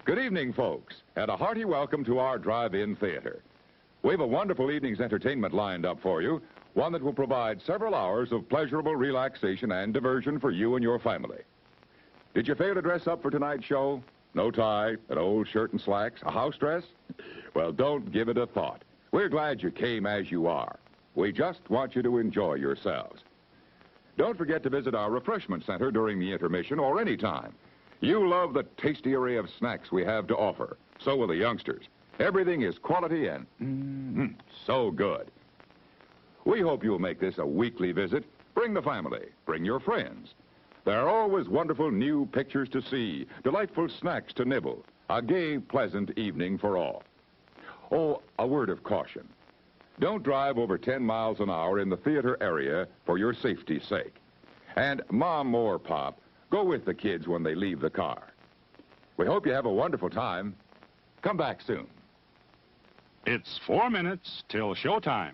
Good evening, folks, and a hearty welcome to our drive-in theater. We have a wonderful evening's entertainment lined up for you, one that will provide several hours of pleasurable relaxation and diversion for you and your family. Did you fail to dress up for tonight's show? No tie, an old shirt and slacks, a house dress? Well, don't give it a thought. We're glad you came as you are. We just want you to enjoy yourselves. Don't forget to visit our refreshment center during the intermission or any time. You love the tasty array of snacks we have to offer. So will the youngsters. Everything is quality and so good. We hope you'll make this a weekly visit. Bring the family. Bring your friends. There are always wonderful new pictures to see, delightful snacks to nibble, a gay, pleasant evening for all. Oh, a word of caution. Don't drive over 10 miles an hour in the theater area for your safety's sake. And Mom or Pop, go with the kids when they leave the car. We hope you have a wonderful time. Come back soon. It's 4 minutes till showtime.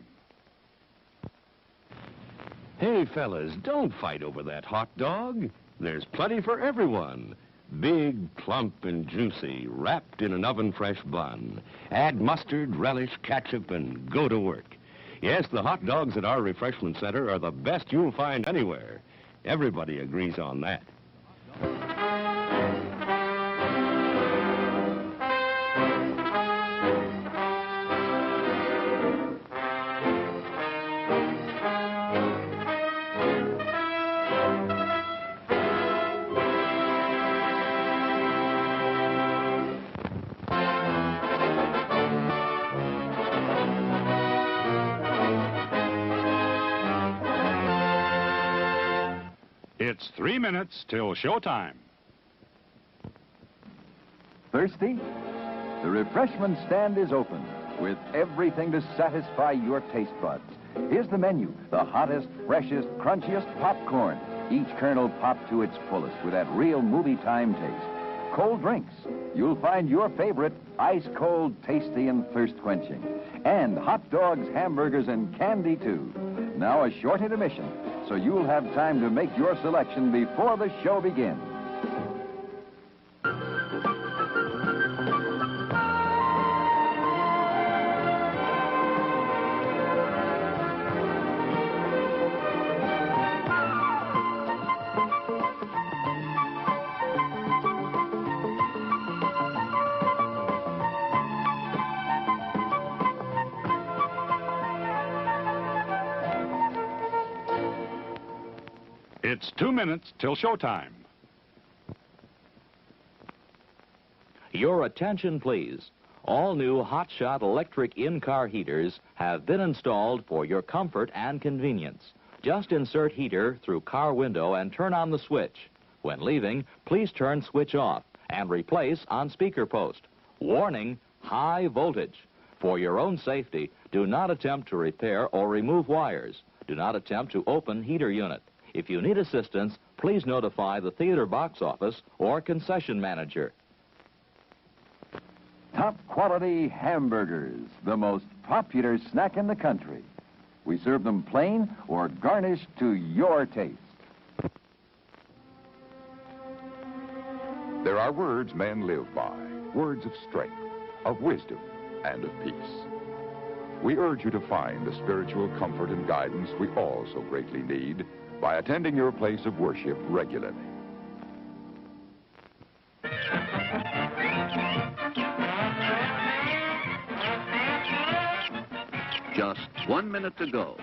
Hey, fellas, don't fight over that hot dog. There's plenty for everyone. Big, plump, and juicy, wrapped in an oven-fresh bun. Add mustard, relish, ketchup, and go to work. Yes, the hot dogs at our refreshment center are the best you'll find anywhere. Everybody agrees on that. It's 3 minutes till showtime. Thirsty? The refreshment stand is open with everything to satisfy your taste buds. Here's the menu: the hottest, freshest, crunchiest popcorn, each kernel popped to its fullest with that real movie time taste. Cold drinks. You'll find your favorite ice cold, tasty, and thirst quenching. And hot dogs, hamburgers, and candy too. Now a short intermission, so you'll have time to make your selection before the show begins. It's 2 minutes till showtime. Your attention, please. All new hotshot electric in-car heaters have been installed for your comfort and convenience. Just insert heater through car window and turn on the switch. When leaving, please turn switch off and replace on speaker post. Warning, high voltage. For your own safety, do not attempt to repair or remove wires. Do not attempt to open heater unit. If you need assistance, please notify the theater box office or concession manager. Top quality hamburgers, the most popular snack in the country. We serve them plain or garnished to your taste. There are words men live by, words of strength, of wisdom, and of peace. We urge you to find the spiritual comfort and guidance we all so greatly need by attending your place of worship regularly. Just 1 minute to go.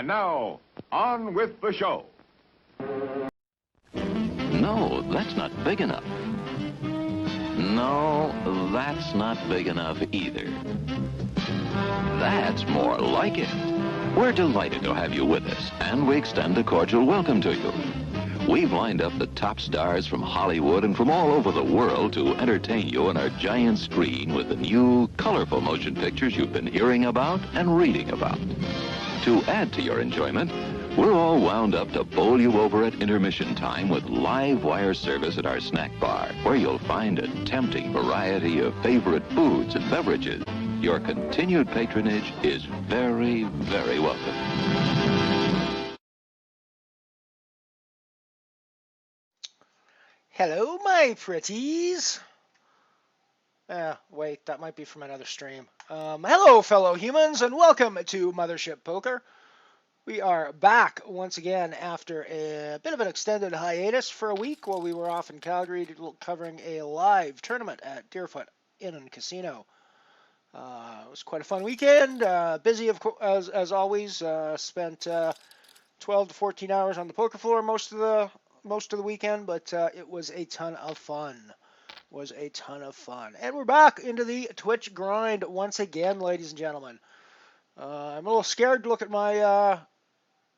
And now, on with the show. No, that's not big enough. No, that's not big enough either. That's more like it. We're delighted to have you with us, and we extend a cordial welcome to you. We've lined up the top stars from Hollywood and from all over the world to entertain you on our giant screen with the new, colorful motion pictures you've been hearing about and reading about. To add to your enjoyment, we're all wound up to bowl you over at intermission time with live wire service at our snack bar, where you'll find a tempting variety of favorite foods and beverages. Your continued patronage is very, very welcome. Hello, my pretties. Wait, that might be from another stream. Hello, fellow humans, and welcome to Mothership Poker. We are back once again after a bit of an extended hiatus for a week while we were off in Calgary covering a live tournament at Deerfoot Inn Casino. It was quite a fun weekend. Busy as always. Spent 12 to 14 hours on the poker floor most of the weekend, but it was a ton of fun. And we're back into the Twitch grind once again, ladies and gentlemen. I'm a little scared to look at my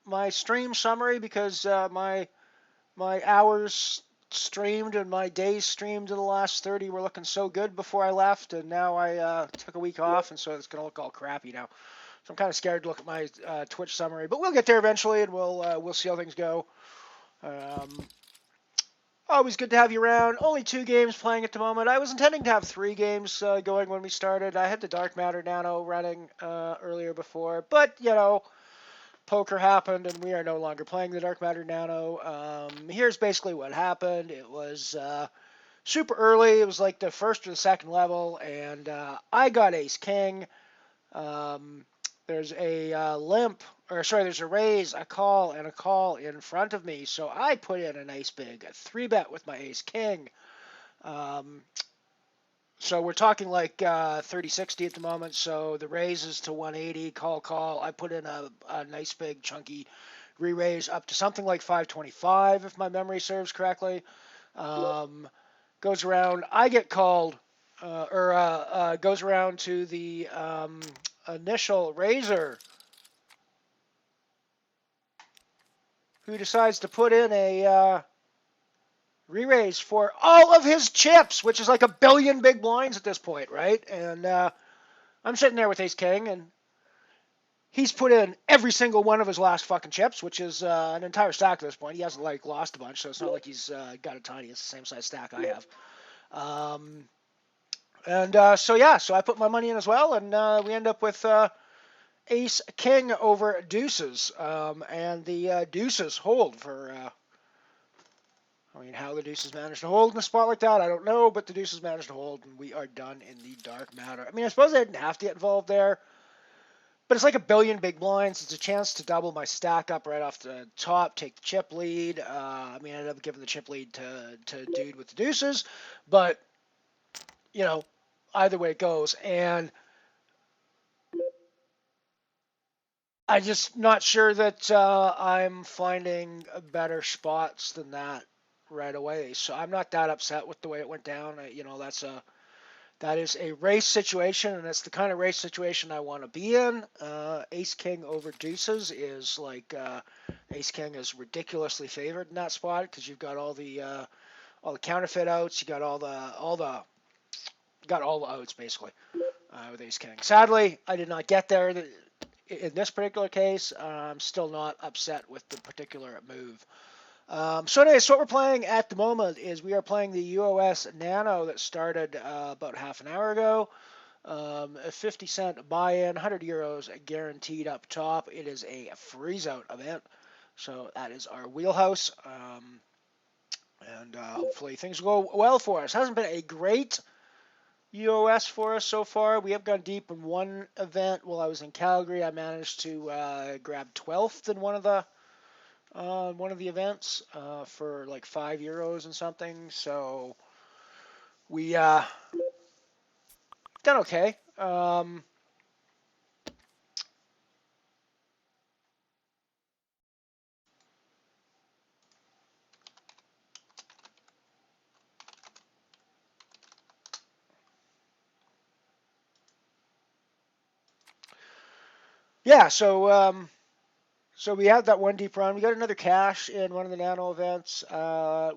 my stream summary because my hours streamed and my days streamed in the last 30 were looking so good before I left, and now I took a week off, and so it's going to look all crappy now. So I'm kind of scared to look at my Twitch summary, but we'll get there eventually, and we'll see how things go. Always good to have you around. Only 2 games playing at the moment. I was intending to have 3 games going when we started. I had the Dark Matter Nano running earlier before, but poker happened, and we are no longer playing the Dark Matter Nano. Here's basically what happened. It was super early. It was like the first or the second level, and I got Ace King. There's a there's a raise, a call, and a call in front of me. So I put in a nice big 3-bet with my Ace King. So we're talking like 30-60 at the moment. So the raise is to 180, call. I put in a nice big chunky re-raise up to something like 525 if my memory serves correctly. Goes around. I get called, goes around to the initial raiser, who decides to put in a re-raise for all of his chips, which is like 1 billion big blinds at this point, right? And I'm sitting there with Ace King, and he's put in every single one of his last fucking chips, which is an entire stack at this point. He hasn't lost a bunch, so it's not like he's got a tiny. It's the same size stack I have. So I put my money in as well, and we end up with Ace King over deuces, and the deuces hold for. How the deuces managed to hold in a spot like that, I don't know, but the deuces managed to hold, and we are done in the Dark Matter. I suppose I didn't have to get involved there, but it's like 1 billion big blinds. It's a chance to double my stack up right off the top, take the chip lead. I ended up giving the chip lead to dude with the deuces, but either way it goes, and I'm just not sure that I'm finding better spots than that right away. So I'm not that upset with the way it went down. That is a race situation, and it's the kind of race situation I want to be in. Ace King over deuces is like Ace King is ridiculously favored in that spot because you've got all the counterfeit outs, you got all the outs basically with Ace King. Sadly, I did not get there in this particular case. I'm still not upset with the particular move. So what we're playing at the moment is we are playing the UOS Nano that started about half an hour ago. A 50-cent buy-in, 100 euros guaranteed up top. It is a freeze-out event, so that is our wheelhouse. And hopefully things will go well for us. Hasn't been a great UOS for us so far. We have gone deep in one event while I was in Calgary. I managed to grab 12th in one of the events for like 5 euros and something. So we done okay. Yeah, so we had that one deep run. We got another cash in one of the nano events.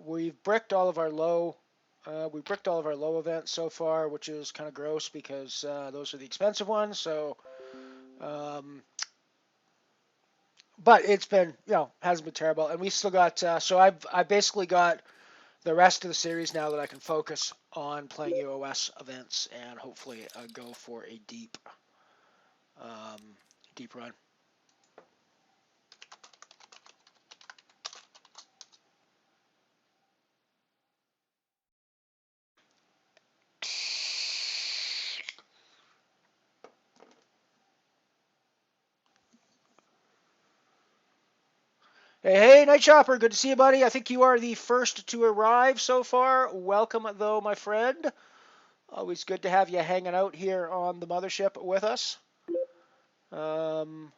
We've bricked all of our low. We bricked all of our low events so far, which is kind of gross because those are the expensive ones. So, um, but it's been, hasn't been terrible. And we still got. So I basically got the rest of the series now that I can focus on playing UOS events and hopefully go for a um, deep run. Hey, Night Chopper, good to see you, buddy. I think you are the first to arrive so far. Welcome, though, my friend. Always good to have you hanging out here on the Mothership with us. Um,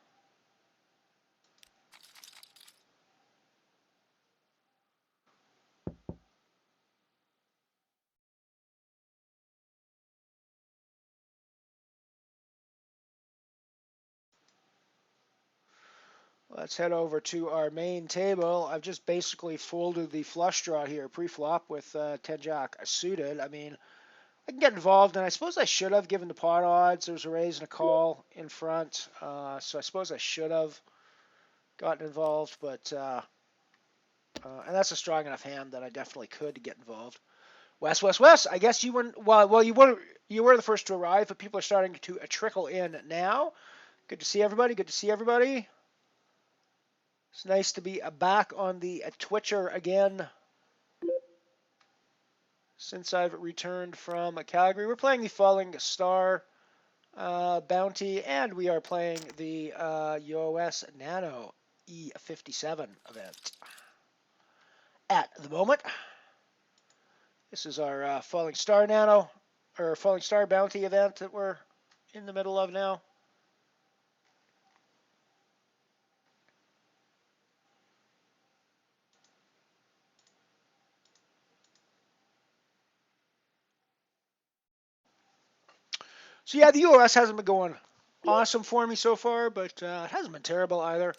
let's head over to our main table. I've just basically folded the flush draw here, pre-flop with 10 jack suited. I mean, I can get involved, and I suppose I should have given the pot odds. There was a raise and a call in front, so I suppose I should have gotten involved, but and that's a strong enough hand that I definitely could get involved. West. I guess you weren't. Well, you were the first to arrive, but people are starting to trickle in now. Good to see everybody. Good to see everybody. It's nice to be back on the Twitcher again since I've returned from Calgary. We're playing the Falling Star Bounty, and we are playing the UOS Nano E57 event at the moment. This is our Falling Star Nano, or Falling Star Bounty event that we're in the middle of now. So yeah, the UOS hasn't been going awesome for me so far, but it hasn't been terrible either.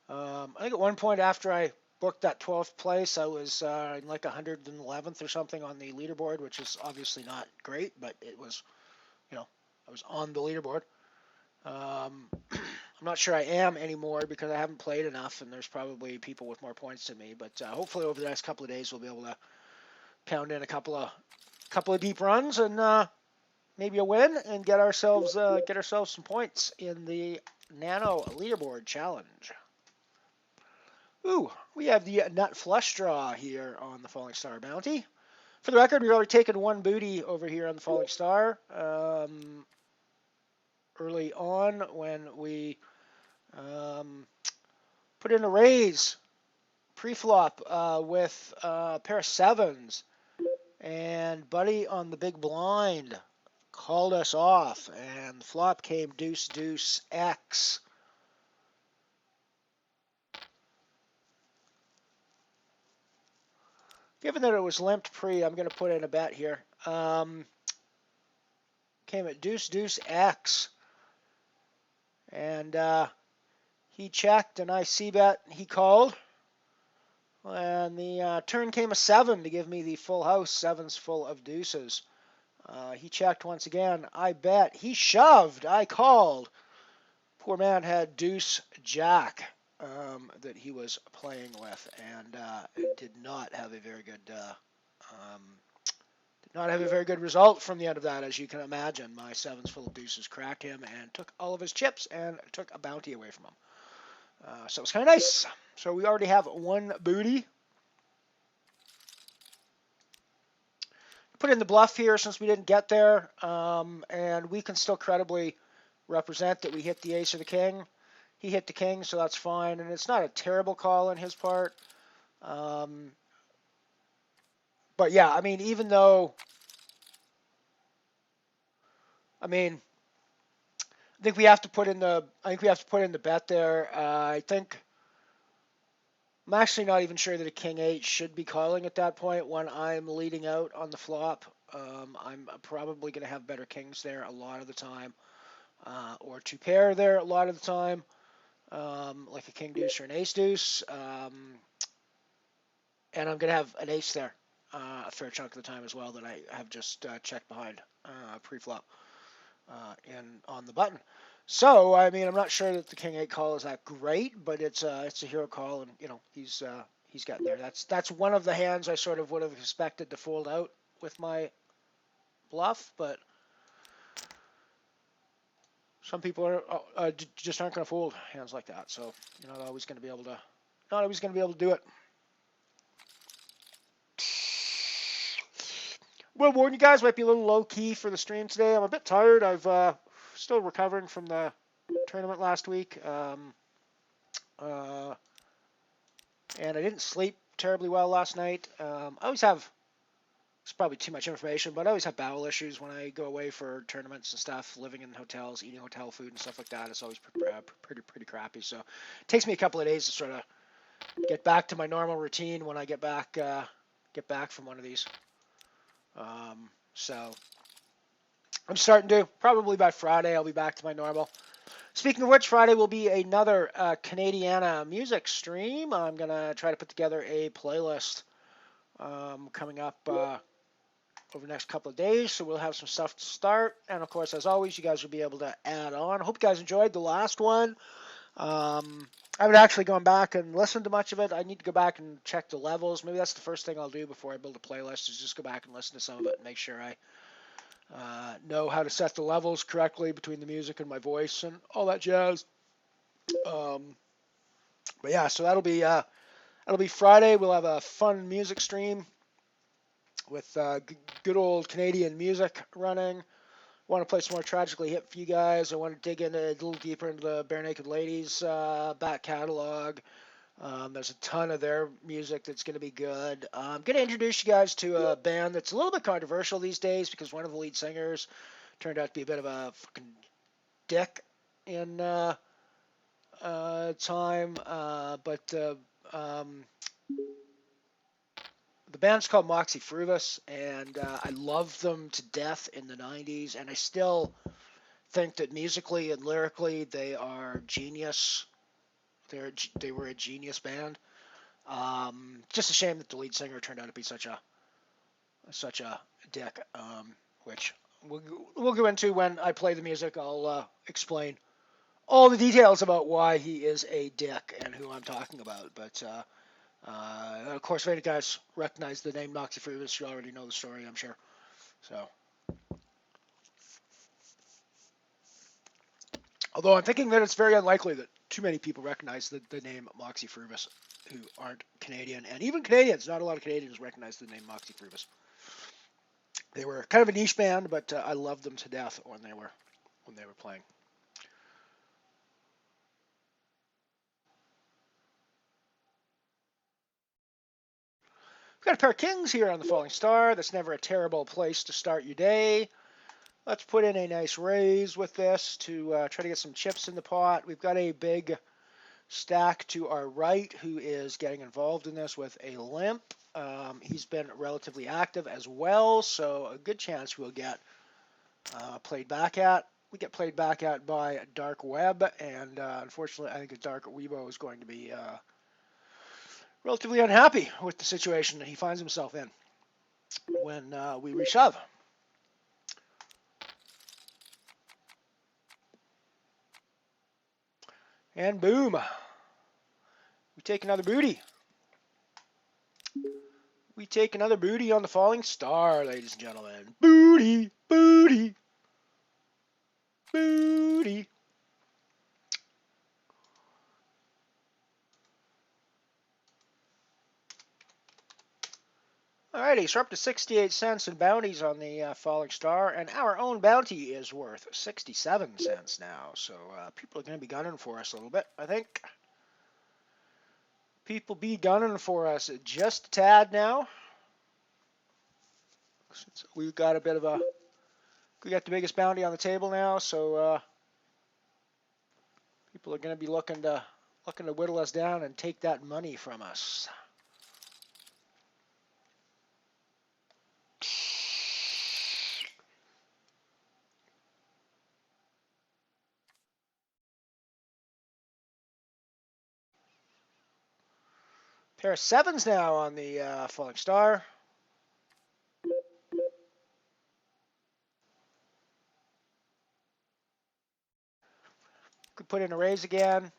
I think at one point after I booked that 12th place, I was in like 111th or something on the leaderboard, which is obviously not great, but it was, I was on the leaderboard. I'm not sure I am anymore because I haven't played enough, and there's probably people with more points than me. But hopefully over the next couple of days, we'll be able to pound in a couple of deep runs and maybe a win and get ourselves some points in the Nano Leaderboard Challenge. Ooh, we have the nut flush draw here on the Falling Star Bounty. For the record, we've already taken one booty over here on the Falling Star. Early on when we put in a raise pre-flop with a pair of sevens, and Buddy on the big blind called us off, and the flop came deuce deuce X. Given that it was limped pre, I'm going to put in a bet here. Came at deuce deuce X, and he checked, and I c-bet. He called, and the turn came a 7 to give me the full house, sevens full of deuces. He checked once again. I bet. He shoved. I called. Poor man had deuce jack that he was playing with, and did not have a very good result from the end of that, as you can imagine. My sevens full of deuces cracked him and took all of his chips and took a bounty away from him. So it was kind of nice. So we already have one booty. Put in the bluff here since we didn't get there, and we can still credibly represent that we hit the ace or the king. He hit the king, so that's fine, and it's not a terrible call on his part. But yeah, I mean, even though, I think we have to put in the bet there. I think I'm actually not even sure that a king 8 should be calling at that point when I'm leading out on the flop. I'm probably going to have better kings there a lot of the time. or 2 pair there a lot of the time, like a king deuce or an ace deuce. And I'm going to have an ace there a fair chunk of the time as well that I have just checked behind pre-flop on the button. So, I mean, I'm not sure that the king 8 call is that great, but it's a hero call, and he's gotten there. That's one of the hands I sort of would have expected to fold out with my bluff, but some people just aren't going to fold hands like that. So you're not always going to be able to do it. Well, warn you guys, might be a little low key for the stream today. I'm a bit tired. I've still recovering from the tournament last week, and I didn't sleep terribly well last night. I always have. It's probably too much information, but I always have bowel issues when I go away for tournaments and stuff. Living in hotels, eating hotel food and stuff like that. It's always pretty crappy. So it takes me a couple of days to sort of get back to my normal routine when I get back from one of these. So I'm starting to. Probably by Friday, I'll be back to my normal. Speaking of which, Friday will be another Canadiana music stream. I'm going to try to put together a playlist coming up over the next couple of days, so we'll have some stuff to start. And, of course, as always, you guys will be able to add on. I hope you guys enjoyed the last one. I haven't actually gone back and listened to much of it. I need to go back and check the levels. Maybe that's the first thing I'll do before I build a playlist, is just go back and listen to some of it and make sure I know how to set the levels correctly between the music and my voice and all that jazz. But yeah, so that'll be Friday. We'll have a fun music stream with good old Canadian music running. I want to play some more Tragically Hip for you guys. I want to dig into a little deeper into the Bare Naked Ladies back catalog. There's a ton of their music that's going to be good. I'm going to introduce you guys to a band that's a little bit controversial these days because one of the lead singers turned out to be a bit of a fucking dick in time. But the band's called Moxie Fruvis, and I loved them to death in the 90s, and I still think that musically and lyrically they are genius. They were a genius band. Just a shame that the lead singer turned out to be such a dick, which we'll go into when I play the music. I'll explain all the details about why he is a dick and who I'm talking about. But of course, if any guys recognize the name Moxie Fruvis, you already know the story, I'm sure. So, although I'm thinking that it's very unlikely that too many people recognize the name Moxie Fruvis who aren't Canadian, and even Canadians, not a lot of Canadians recognize the name Moxie Fruvis. They were kind of a niche band, but I loved them to death when they were playing. We've got a pair of kings here on the Falling Star. That's never a terrible place to start your day. Let's put in a nice raise with this to try to get some chips in the pot. We've got a big stack to our right who is getting involved in this with a limp. He's been relatively active as well, so a good chance we'll get played back at. We get played back at by Dark Web, and unfortunately I think the Dark Weebo is going to be relatively unhappy with the situation that he finds himself in when we reshove. And boom, we take another booty. We take another booty on the Falling Star, ladies and gentlemen. Booty, booty, booty. Alrighty, so we're up to 68 cents in bounties on the Falling Star, and our own bounty is worth 67 cents now. So people are going to be gunning for us a little bit, I think. People be gunning for us just a tad now. Since we've got we got the biggest bounty on the table now, so people are going to be looking to whittle us down and take that money from us. Pair of sevens now on the falling star. Could put in a raise again. I'm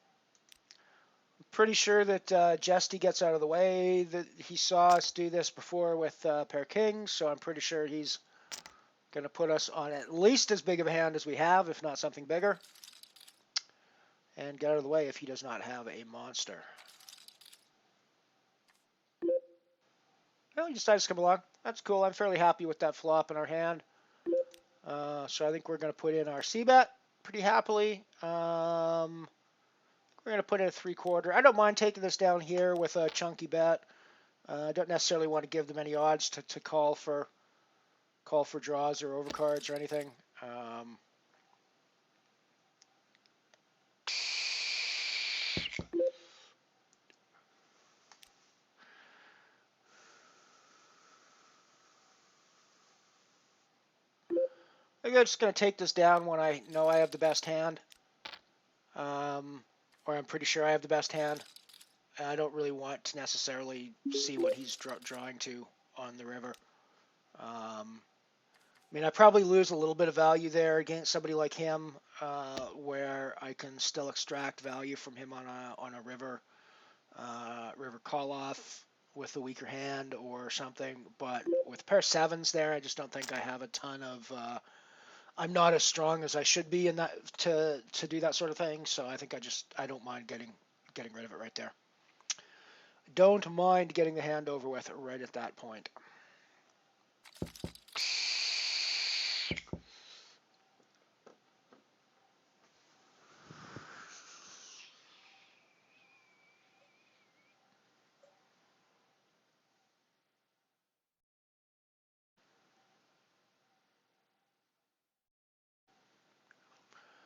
pretty sure that Jesty gets out of the way. That he saw us do this before with pair of kings, so I'm pretty sure he's going to put us on at least as big of a hand as we have, if not something bigger. And get out of the way if he does not have a monster. Well, he decides to come along. That's cool. I'm fairly happy with that flop in our hand. So I think we're going to put in our C-bet pretty happily. We're going to put in a 3/4. I don't mind taking this down here with a chunky bet. I don't necessarily want to give them any odds to call for draws or overcards or anything. I think I'm just going to take this down when I know I have the best hand. Or I'm pretty sure I have the best hand. I don't really want to necessarily see what he's drawing to on the river. I mean, I probably lose a little bit of value there against somebody like him, where I can still extract value from him on a river call off with a weaker hand or something. But with a pair of sevens there, I just don't think I have a ton of. I'm not as strong as I should be in that to do that sort of thing. So I think I don't mind getting rid of it right there. Don't mind getting the hand over with right at that point.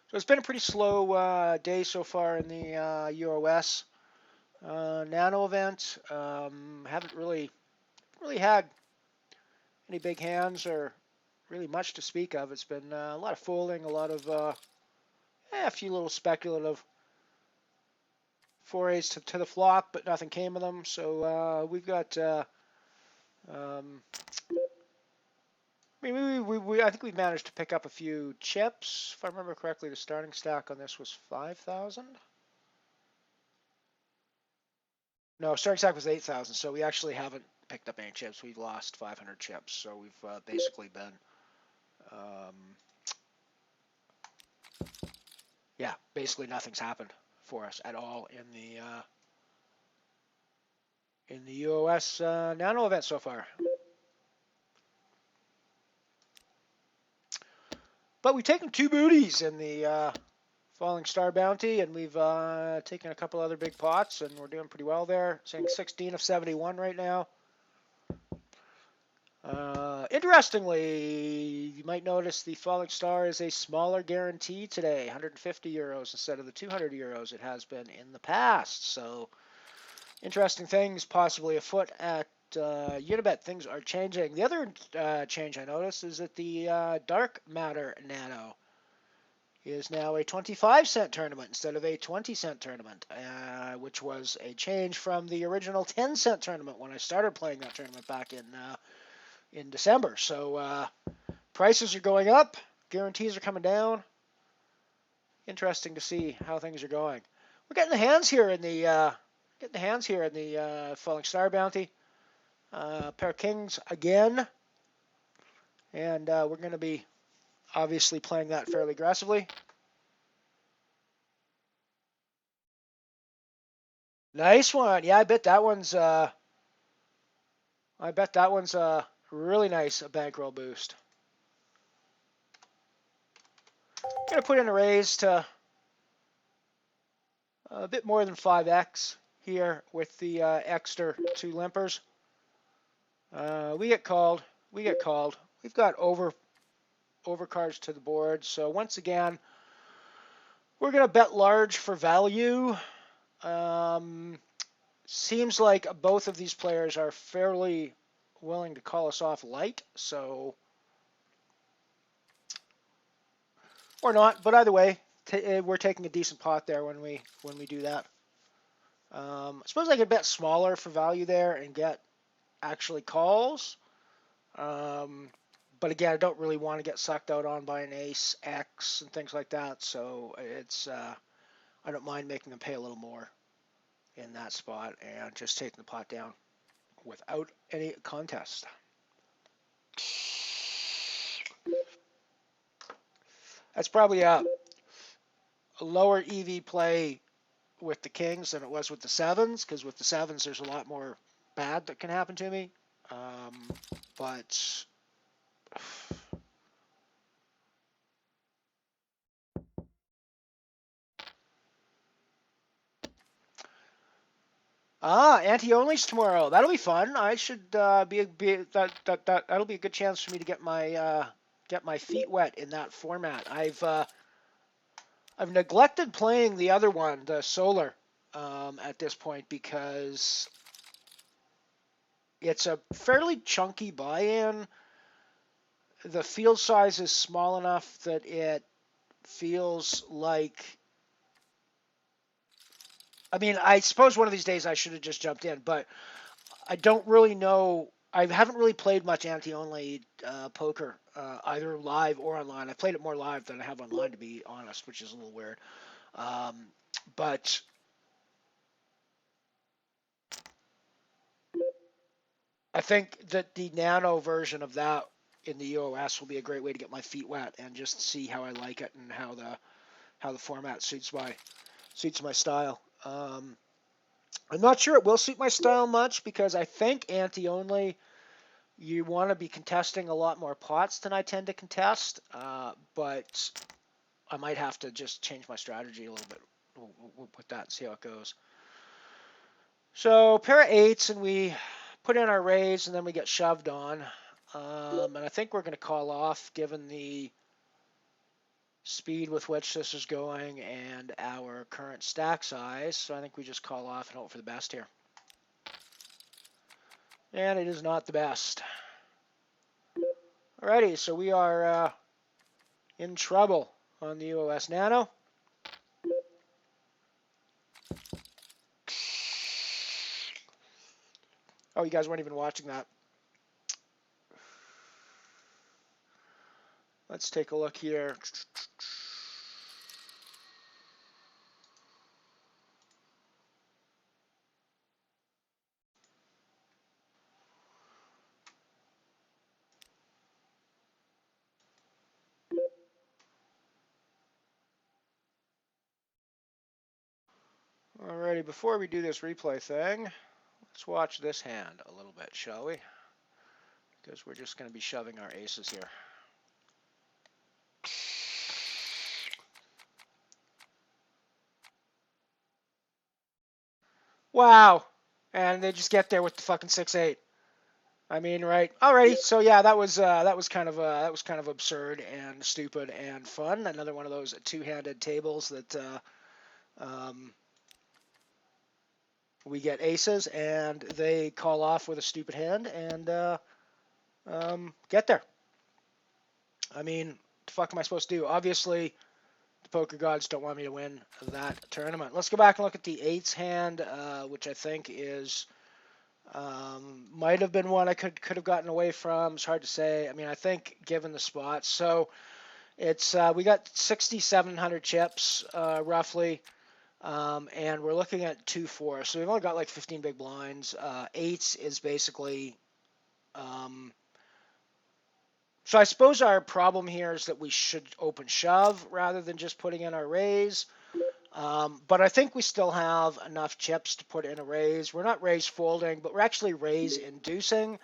So it's been a pretty slow day so far in the UOS Nano event. Haven't really had any big hands or really much to speak of. It's been a lot of fooling, a lot of a few little speculative forays to the flop, but nothing came of them. So we've got. I think we've managed to pick up a few chips. If I remember correctly, the starting stack on this was 5,000. No, starting stack was 8,000. So we actually haven't picked up any chips. We've lost 500 chips. So we've basically been, basically nothing's happened for us at all in the UOS Nano event so far. But we've taken 2 booties in the Falling Star Bounty, and we've taken a couple other big pots, and we're doing pretty well there. Saying 16 of 71 right now. Interestingly, you might notice the Falling Star is a smaller guarantee today, 150 euros instead of the 200 euros it has been in the past. So, interesting things possibly afoot at Unibet. Things are changing. The other change I noticed is that the Dark Matter Nano is now a 25-cent tournament instead of a 20-cent tournament, which was a change from the original 10-cent tournament when I started playing that tournament back in December. So prices are going up, guarantees are coming down. Interesting to see how things are going. We're getting the hands here in the Falling Star Bounty. Pair of kings again, and we're going to be obviously playing that fairly aggressively. Nice one. Yeah, I bet that one's a really nice bankroll boost. Gonna put in a raise to a bit more than 5x here with the extra 2 limpers. We get called. We've got overcards to the board. So once again, we're going to bet large for value. Seems like both of these players are fairly willing to call us off light. So, or not. But either way, we're taking a decent pot there when we do that. I suppose I could bet smaller for value there and get actually calls. But again, I don't really want to get sucked out on by an ace X and things like that. So it's I don't mind making them pay a little more in that spot and just taking the pot down without any contest. That's probably a lower EV play with the kings than it was with the sevens, because with the sevens there's a lot more bad that can happen to me. But anti-onlys tomorrow. That'll be fun. I should that'll be a good chance for me to get my feet wet in that format. I've neglected playing the other one, the solar, at this point because it's a fairly chunky buy-in. The field size is small enough that it feels like. I mean, I suppose one of these days I should have just jumped in, but I don't really know. I haven't really played much anti-only poker, either live or online. I played it more live than I have online, to be honest, which is a little weird. But I think that the nano version of that in the EOS will be a great way to get my feet wet and just see how I like it and how the format suits my style. I'm not sure it will suit my style much because I think anti-only, you want to be contesting a lot more pots than I tend to contest, but I might have to just change my strategy a little bit. We'll put that and see how it goes. So pair of eights, and we put in our raise, and then we get shoved on. And I think we're going to call off given the speed with which this is going and our current stack size. So I think we just call off and hope for the best here. And it is not the best. Alrighty, so we are in trouble on the UOS Nano. Oh, you guys weren't even watching that. Let's take a look here. Alrighty, before we do this replay thing, let's watch this hand a little bit, shall we? Because we're just going to be shoving our aces here. Wow. And they just get there with the fucking 6-8. I mean, right? Alrighty. So yeah, that was kind of absurd and stupid and fun. Another one of those two-handed tables that we get aces and they call off with a stupid hand and get there. I mean, what the fuck am I supposed to do? Obviously, the poker gods don't want me to win that tournament. Let's go back and look at the eights hand, which I think is might have been one I could have gotten away from. It's hard to say. I mean, I think given the spots. So it's we got 6,700 chips roughly. And we're looking at 2-4, so we've only got like 15 big blinds. Eights is basically, so I suppose our problem here is that we should open shove rather than just putting in our raise. But I think we still have enough chips to put in a raise. We're not raise folding, but we're actually raise inducing.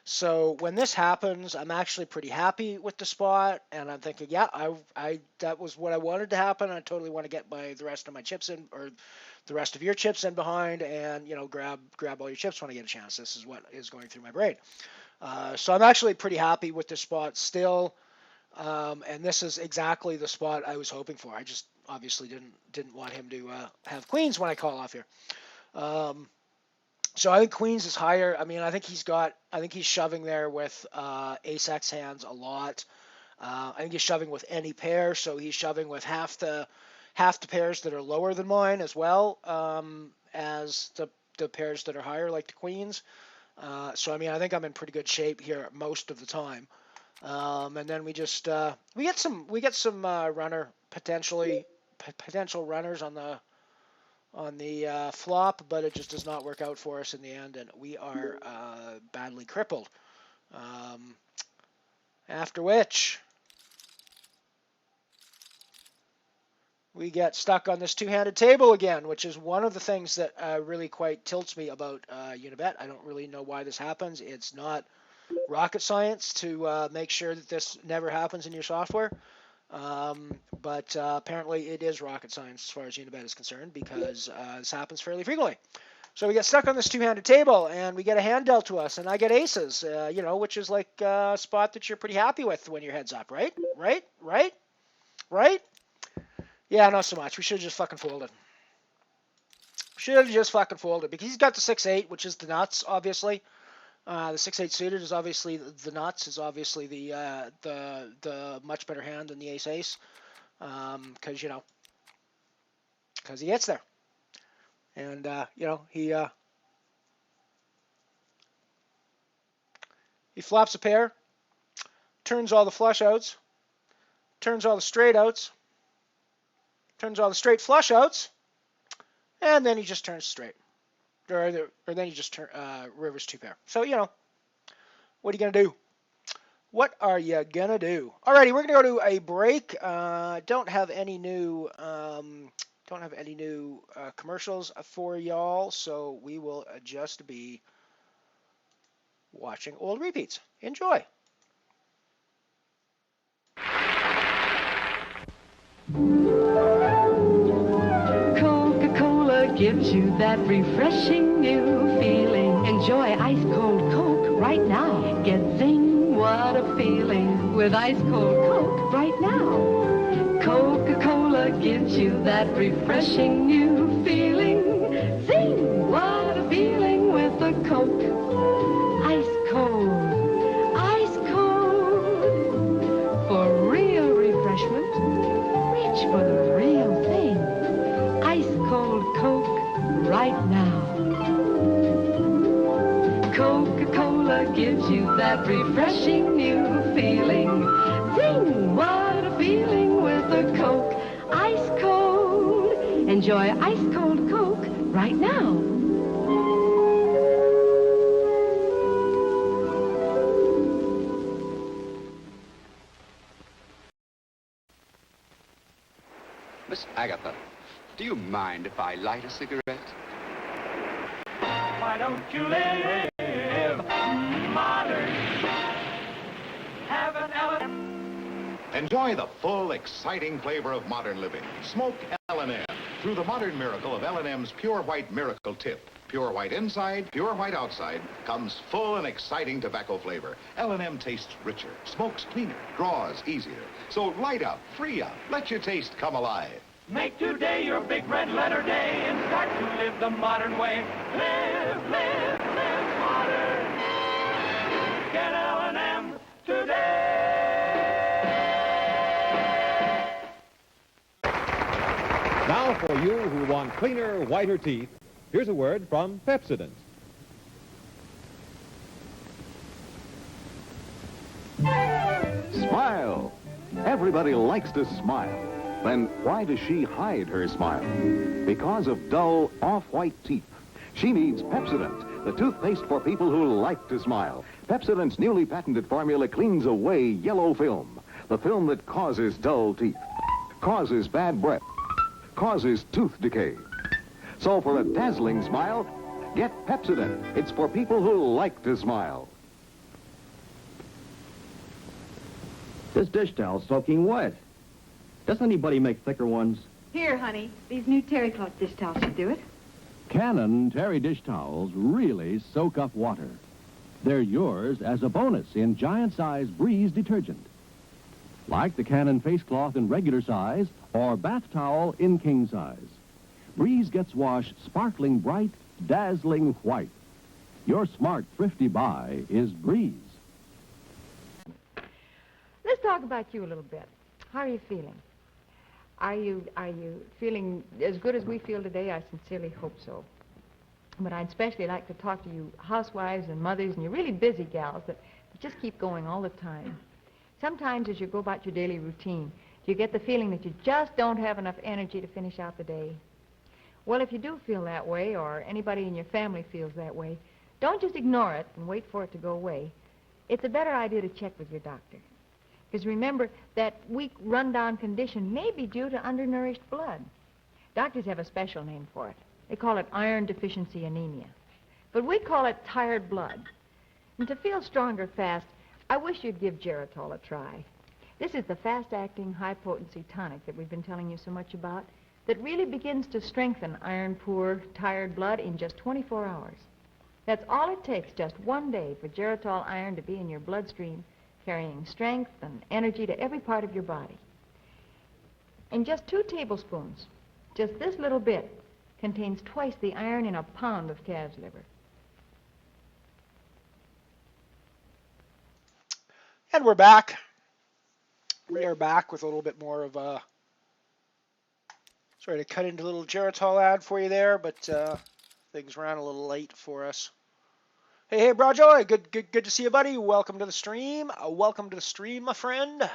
So when this happens, I'm actually pretty happy with the spot, and I'm thinking, yeah, I that was what I wanted to happen. I totally want to get the rest of my chips in, or the rest of your chips in behind, and grab all your chips when I get a chance. This is what is going through my brain. So I'm actually pretty happy with this spot still, and this is exactly the spot I was hoping for. I just obviously didn't want him to have queens when I call off here. So I think queens is higher. I mean, I think he's shoving there with ace-x hands a lot. I think he's shoving with any pair, so he's shoving with half the pairs that are lower than mine as well. as the pairs that are higher, like the queens. So I mean, I think I'm in pretty good shape here most of the time. And then we just we get some runner potential runners on the flop, but it just does not work out for us in the end, and we are badly crippled. After which we get stuck on this two-handed table again, which is one of the things that really quite tilts me about Unibet. I don't really know why this happens. It's not rocket science to make sure that this never happens in your software. But apparently it is rocket science as far as Unibet is concerned, because this happens fairly frequently. So we get stuck on this two-handed table, and we get a hand dealt to us, and I get aces, which is like a spot that you're pretty happy with when your head's up, right? Right? Yeah, not so much. We should have just fucking folded. Because he's got the 6-8, which is the nuts, obviously. The 6-8 suited is obviously the nuts, is obviously the much better hand than the ace-ace, because he gets there. And, he flops a pair, turns all the flush outs, turns all the straight outs, turns all the straight flush outs, and then he just turns straight. Or then he just rivers two pair. So, what are you going to do? What are you going to do? Alrighty, we're going to go to a break. Don't have any new commercials for y'all, so we will just be watching old repeats. Enjoy. Coca-Cola gives you that refreshing new feeling. Enjoy ice-cold Coke right now. Get zing, what a feeling with ice-cold Coke right now. Coca-Cola gives you that refreshing new feeling. Zing, what a feeling with a Coke. Ice-cold, ice-cold. For real refreshment, reach for the real thing. Ice-cold Coke right now. Coca-Cola gives you that refreshing new feeling. Zing, what a feeling with a Coke. Ice cold. Enjoy ice cold Coke right now. Miss Agatha, do you mind if I light a cigarette? Why don't you live modern? Have an L&M. Enjoy the full, exciting flavor of modern living. Smoke L&M through the modern miracle of L&M's Pure White Miracle Tip. Pure white inside, pure white outside, comes full and exciting tobacco flavor. L&M tastes richer, smokes cleaner, draws easier. So light up, free up, let your taste come alive. Make today your big red letter day and start to live the modern way. Live modern. Get L&M today. Now for you who want cleaner, whiter teeth, here's a word from Pepsodent. Smile. Everybody likes to smile. Then why does she hide her smile? Because of dull, off-white teeth. She needs Pepsodent, the toothpaste for people who like to smile. Pepsodent's newly patented formula cleans away yellow film, the film that causes dull teeth, causes bad breath, causes tooth decay. So for a dazzling smile, get Pepsodent. It's for people who like to smile. This dish towel's soaking wet. Doesn't anybody make thicker ones? Here, honey. These new terry cloth dish towels should do it. Canon Terry dish towels really soak up water. They're yours as a bonus in giant-size Breeze detergent. Like the Canon face cloth in regular size or bath towel in king size. Breeze gets washed sparkling bright, dazzling white. Your smart, thrifty buy is Breeze. Let's talk about you a little bit. How are you feeling? Are you feeling as good as we feel today? I sincerely hope so. But I'd especially like to talk to you housewives and mothers and you really busy gals that just keep going all the time. Sometimes as you go about your daily routine, you get the feeling that you just don't have enough energy to finish out the day. Well, if you do feel that way, or anybody in your family feels that way, don't just ignore it and wait for it to go away. It's a better idea to check with your doctor. Because remember, that weak, run-down condition may be due to undernourished blood. Doctors have a special name for it. They call it iron deficiency anemia. But we call it tired blood. And to feel stronger fast, I wish you'd give Geritol a try. This is the fast-acting, high-potency tonic that we've been telling you so much about that really begins to strengthen iron-poor, tired blood in just 24 hours. That's all it takes, just one day, for Geritol iron to be in your bloodstream, carrying strength and energy to every part of your body. And just 2 tablespoons, just this little bit, contains twice the iron in a pound of calf's liver. And we're back. We are back with a little bit more of a... Sorry to cut into a little Geritol ad for you there, but things ran a little late for us. Hey, Broadjoy, good to see you, buddy. Welcome to the stream. Welcome to the stream, my friend.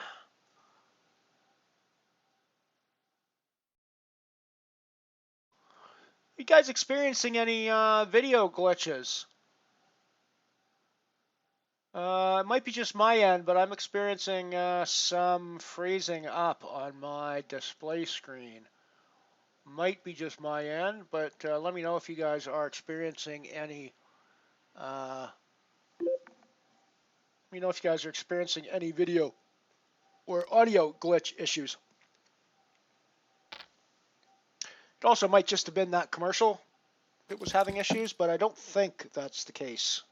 You guys experiencing any video glitches? It might be just my end, but I'm experiencing some freezing up on my display screen. Might be just my end, but let me know if you guys are experiencing any. Let me know if you guys are experiencing any video or audio glitch issues. It also might just have been that commercial that was having issues, but I don't think that's the case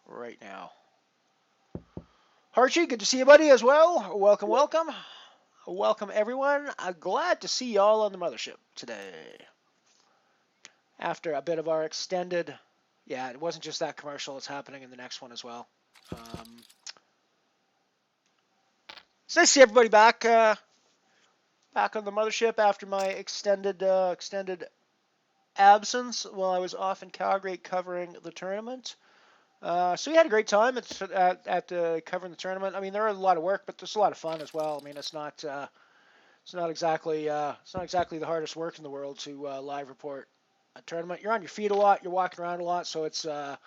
right now. Archie, good to see you, buddy, as well. Welcome, welcome. Welcome, everyone. Glad to see y'all on the mothership today. After a bit of our extended... Yeah, it wasn't just that commercial. It's happening in the next one as well. It's nice to see everybody back back on the mothership after my extended absence while I was off in Calgary covering the tournament. So we had a great time at covering the tournament. I mean, there are a lot of work, but there's a lot of fun as well. I mean, it's not exactly the hardest work in the world to live report a tournament. You're on your feet a lot, you're walking around a lot, so it's a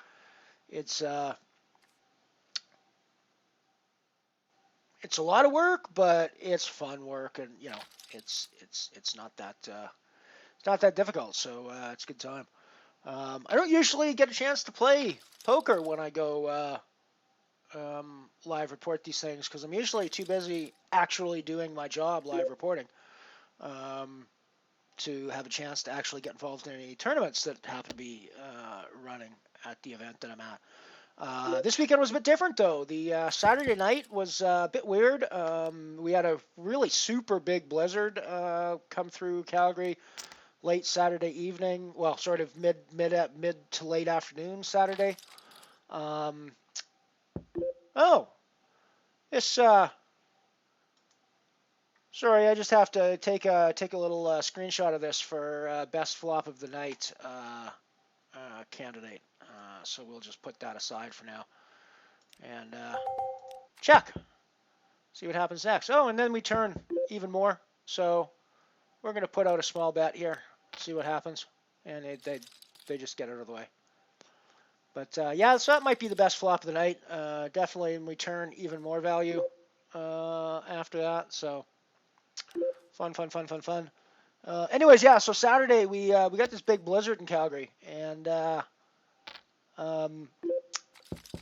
lot of work, but it's fun work, and you know, it's not that difficult, so it's a good time. I don't usually get a chance to play poker when I go live report these things because I'm usually too busy actually doing my job live reporting to have a chance to actually get involved in any tournaments that happen to be running at the event that I'm at. This weekend was a bit different, though. The Saturday night was a bit weird. We had a really super big blizzard come through Calgary late Saturday evening. Well, sort of mid to late afternoon Saturday. Sorry, I just have to take a little screenshot of this for best flop of the night candidate. So we'll just put that aside for now and check. See what happens next. Oh, and then we turn even more. So we're going to put out a small bet here, see what happens, and they just get out of the way. But yeah, so that might be the best flop of the night. Definitely, and we turn even more value after that. So fun. Anyways, yeah. So Saturday we got this big blizzard in Calgary, and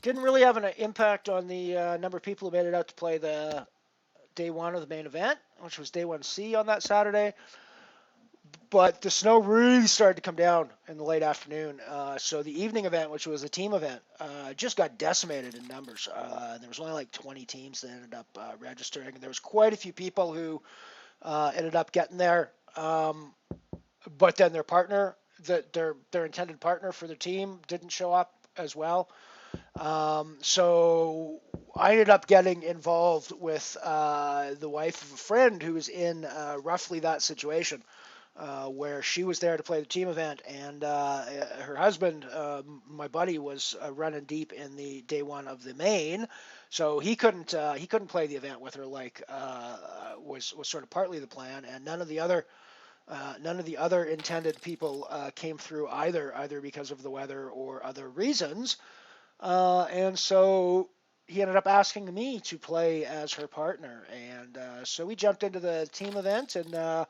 didn't really have an impact on the number of people who made it out to play the day one of the main event, which was day 1C on that Saturday. But the snow really started to come down in the late afternoon. So the evening event, which was a team event, just got decimated in numbers. There was only like 20 teams that ended up registering. And there was quite a few people who ended up getting there. But then their partner, their intended partner for their team didn't show up as well. So I ended up getting involved with the wife of a friend who was in roughly that situation. where she was there to play the team event, and her husband, my buddy, was running deep in the day one of the main, so he couldn't play the event with her like was sort of partly the plan, and none of the other intended people came through either because of the weather or other reasons, and so he ended up asking me to play as her partner, and so we jumped into the team event, and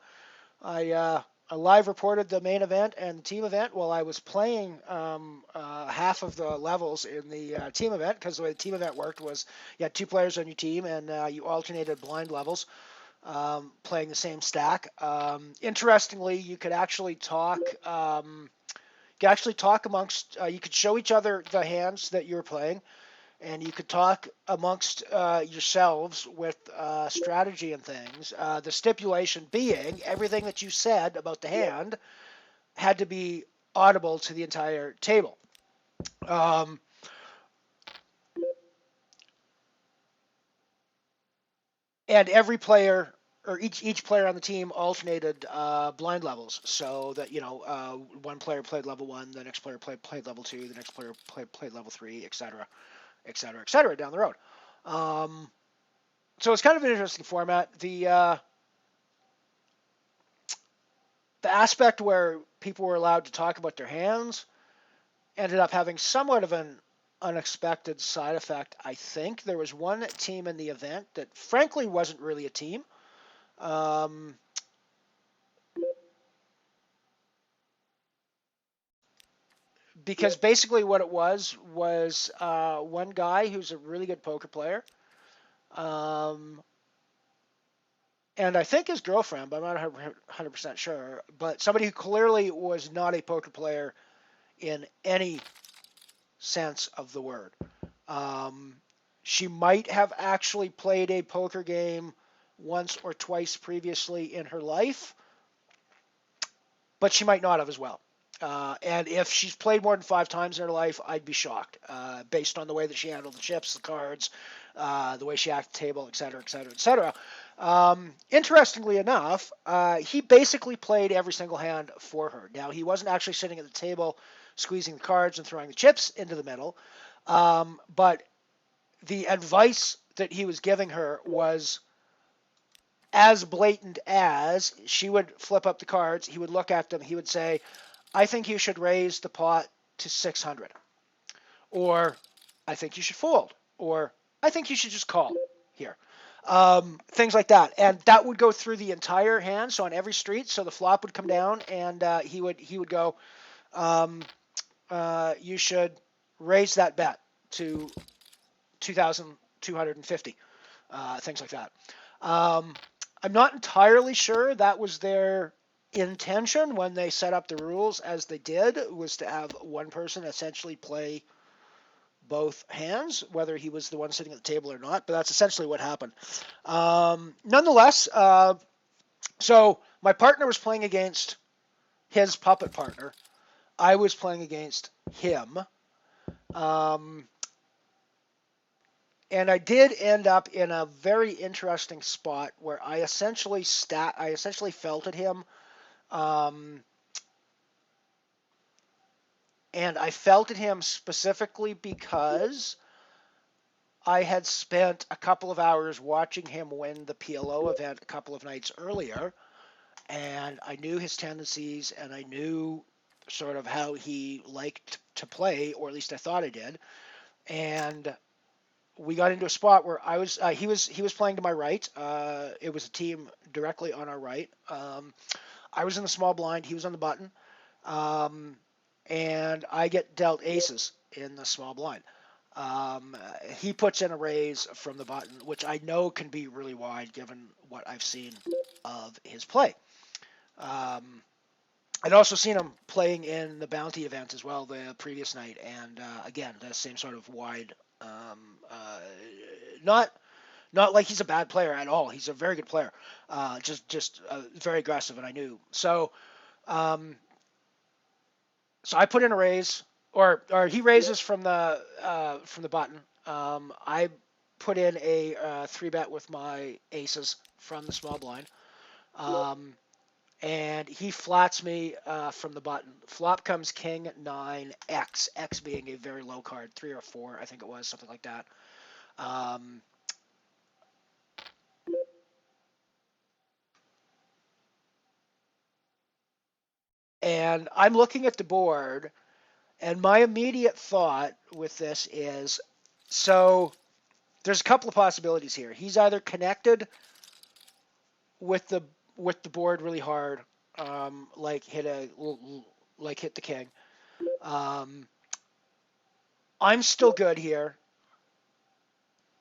I live reported the main event and the team event while I was playing half of the levels in the team event, because the way the team event worked was you had 2 players on your team, and you alternated blind levels, playing the same stack. Interestingly, you could actually talk. Amongst. You could show each other the hands that you were playing, and you could talk amongst yourselves with strategy and things. The stipulation being everything that you said about the hand had to be audible to the entire table. And every player, or each player on the team, alternated blind levels, so that one player played level 1, the next player played level 2, the next player played level 3, etc., etc., etc. down the road. So it's kind of an interesting format. The aspect where people were allowed to talk about their hands ended up having somewhat of an unexpected side effect, I think. There was one team in the event that frankly wasn't really a team. Because basically what it was one guy who's a really good poker player, and I think his girlfriend, but I'm not 100% sure, but somebody who clearly was not a poker player in any sense of the word. She might have actually played a poker game once or twice previously in her life, but she might not have as well. And if she's played more than 5 times in her life, I'd be shocked, based on the way that she handled the chips, the cards, the way she acted at the table, et cetera, et cetera, et cetera. Interestingly enough, he basically played every single hand for her. Now, he wasn't actually sitting at the table squeezing the cards and throwing the chips into the middle, but the advice that he was giving her was as blatant as she would flip up the cards, he would look at them, he would say, I think you should raise the pot to 600. Or, I think you should fold. Or, I think you should just call here. Things like that. And that would go through the entire hand, so on every street. So the flop would come down, and he would go, you should raise that bet to 2,250. Things like that. I'm not entirely sure that was their intention when they set up the rules as they did, was to have one person essentially play both hands, whether he was the one sitting at the table or not, but that's essentially what happened. Nonetheless, so my partner was playing against his puppet partner. I was playing against him. And I did end up in a very interesting spot where I essentially felted him. And I felted him specifically because I had spent a couple of hours watching him win the PLO event a couple of nights earlier, and I knew his tendencies, and I knew sort of how he liked to play, or at least I thought I did. And we got into a spot where he was playing to my right. It was a team directly on our right. I was in the small blind. He was on the button. And I get dealt aces in the small blind. He puts in a raise from the button, which I know can be really wide given what I've seen of his play. I'd also seen him playing in the Bounty event as well the previous night, and again, the same sort of wide. Not like he's a bad player at all. He's a very good player. Just very aggressive, and I knew. So I put in a raise, or he raises from the button. I put in a 3-bet with my aces from the small blind. and he flats me from the button. Flop comes king, 9, X. X being a very low card, 3 or 4, I think it was, something like that. And I'm looking at the board, and my immediate thought with this is, so there's a couple of possibilities here. He's either connected with the board really hard, like hit the king. I'm still good here.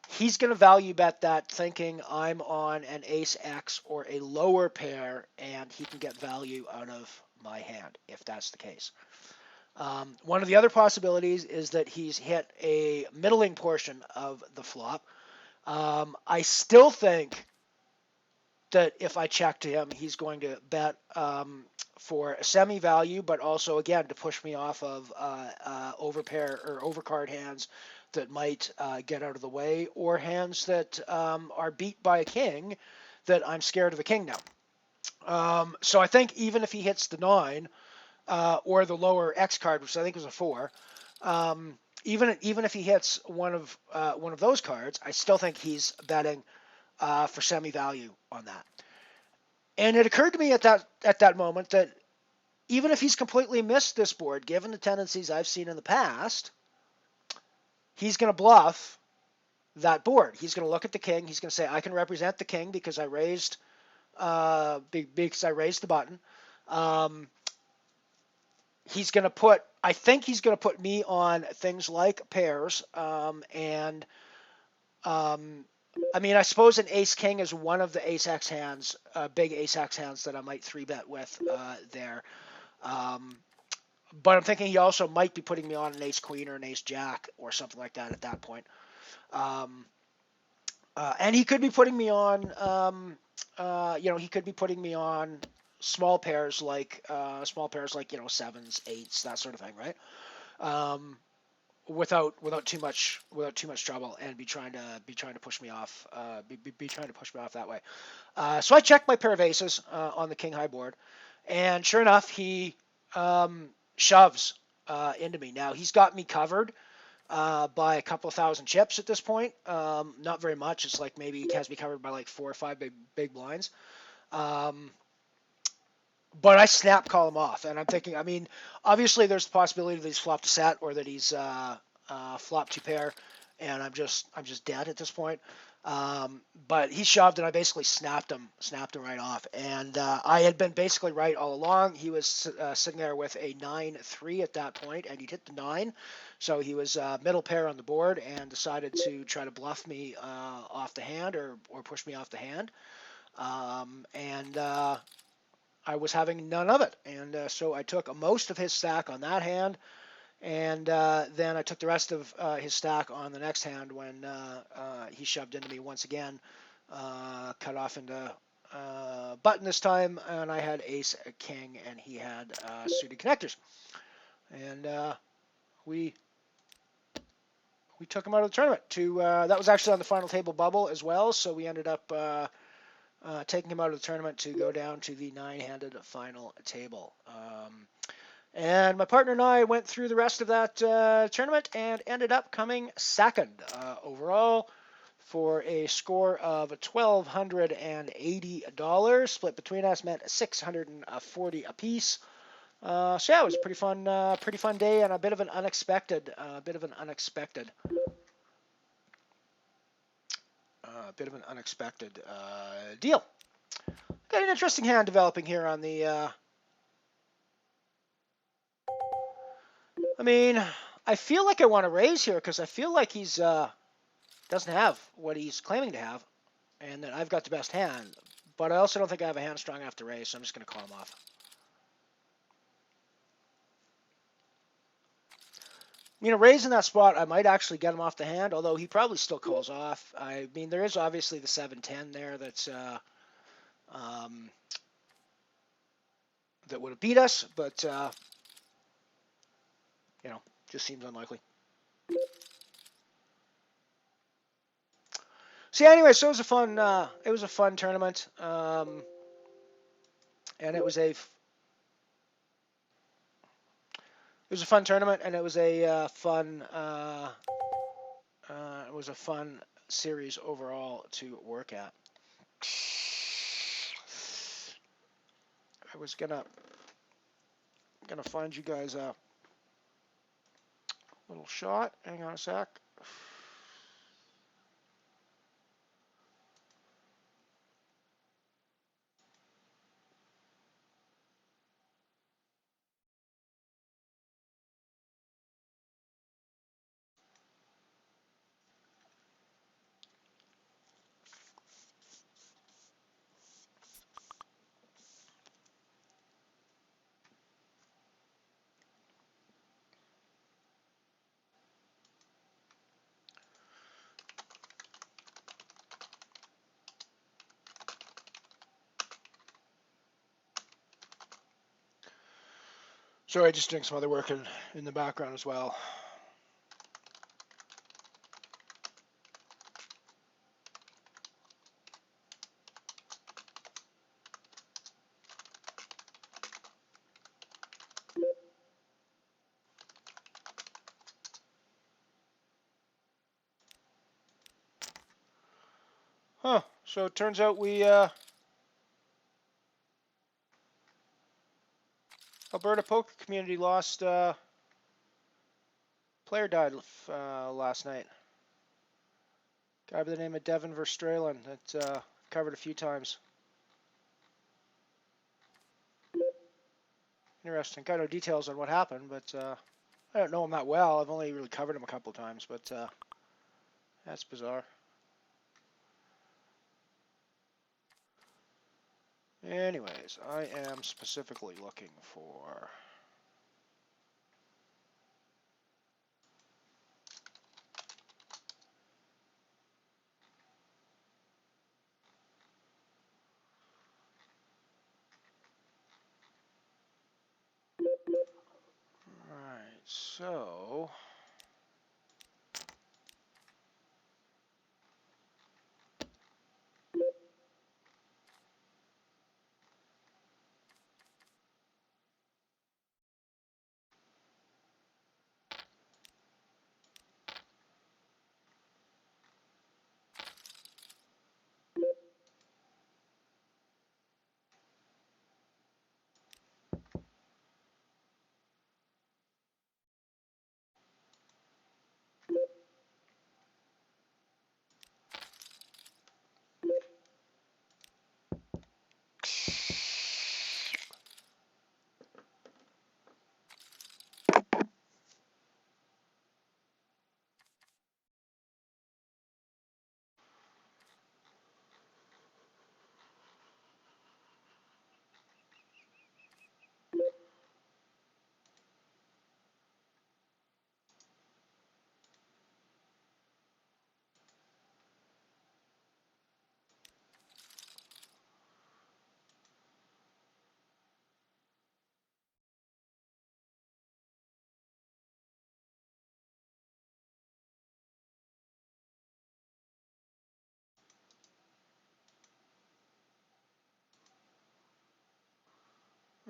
He's going to value bet that, thinking I'm on an ace X or a lower pair, and he can get value out of my hand if that's the case. One of the other possibilities is that he's hit a middling portion of the flop. I still think that if I check to him, he's going to bet for a semi value, but also again to push me off of overpair or overcard hands that might get out of the way, or hands that are beat by a king that I'm scared of a king now. So I think even if he hits the 9 or the lower X card, which I think was a 4, even if he hits one of those cards, I still think he's betting for semi value on that. And it occurred to me at that moment that even if he's completely missed this board, given the tendencies I've seen in the past, he's going to bluff that board. He's going to look at the king. He's going to say, I can represent the king because I raised the button. He's going to put, I think he's going to put me on things like pairs. I mean, I suppose an ace king is one of the ace X hands, big ace X hands that I might 3-bet with there. But I'm thinking he also might be putting me on an ace queen or an ace jack or something like that at that point. And he could be putting me on, he could be putting me on small pairs like, 7s, 8s, that sort of thing, right? Without too much trouble, and be trying to push me off, that way. So I checked my pair of aces on the king high board, and sure enough, he shoves into me. Now he's got me covered by a couple of thousand chips at this point. Not very much. It's like maybe he has me covered by like 4 or 5 big blinds. But I snap call him off, and I'm thinking, I mean, obviously there's the possibility that he's flopped a set or that he's flopped 2 pair, and I'm just dead at this point. But he shoved, and I basically snapped him right off. And I had been basically right all along. He was sitting there with a 9-3 at that point, and he'd hit the 9, so he was middle pair on the board and decided to try to bluff me off the hand or push me off the hand. I was having none of it, and so I took most of his stack on that hand, and then I took the rest of his stack on the next hand when he shoved into me once again, cut off into button this time, and I had ace, king, and he had suited connectors, and we took him out of the tournament. That was actually on the final table bubble as well, so we ended up taking him out of the tournament to go down to the 9-handed final table. And my partner and I went through the rest of that tournament and ended up coming second overall for a score of $1,280. Split between us meant $640 apiece. So yeah, it was a pretty fun day and a bit of an unexpected deal. Got an interesting hand developing here on the. I mean, I feel like I want to raise here because I feel like he's doesn't have what he's claiming to have, and that I've got the best hand. But I also don't think I have a hand strong enough to raise, so I'm just going to call him off. You know, raising that spot, I might actually get him off the hand, although he probably still calls off. I mean, there is obviously the 7-10 there that's that would have beat us, but you know, just seems unlikely. So yeah, anyway, so it was a fun tournament. And it was a fun tournament, and it was a fun series overall to work at. I was gonna find you guys a little shot. Hang on a sec. Sorry, just doing some other work in the background as well. Huh. So it turns out we Alberta poker community lost player died last night. Guy by the name of Devin Verstralen. That's covered a few times. Interesting. Got no details on what happened, but I don't know him that well. I've only really covered him a couple of times, but that's bizarre. Anyways, I am specifically looking for... Alright, so...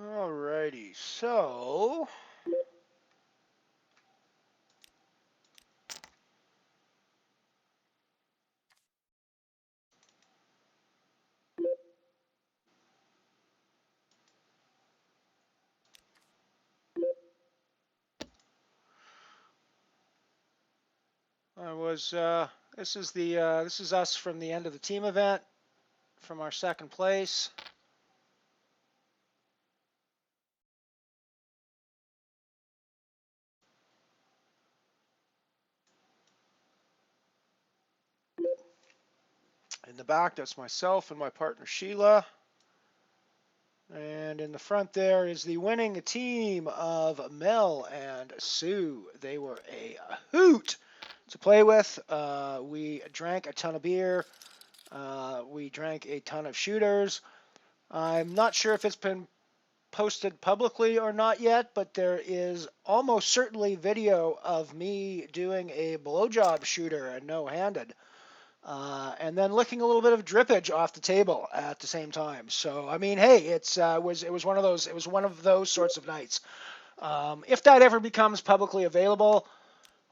Alrighty, so... this is us from the end of the team event, from our second place. In the back, that's myself and my partner Sheila. And in the front there is the winning team of Mel and Sue. They were a hoot to play with. We drank a ton of beer. We drank a ton of shooters. I'm not sure if it's been posted publicly or not yet, but there is almost certainly video of me doing a blowjob shooter and no-handed. and then licking a little bit of drippage off the table at the same time. So I mean, hey, it was one of those sorts of nights. If that ever becomes publicly available,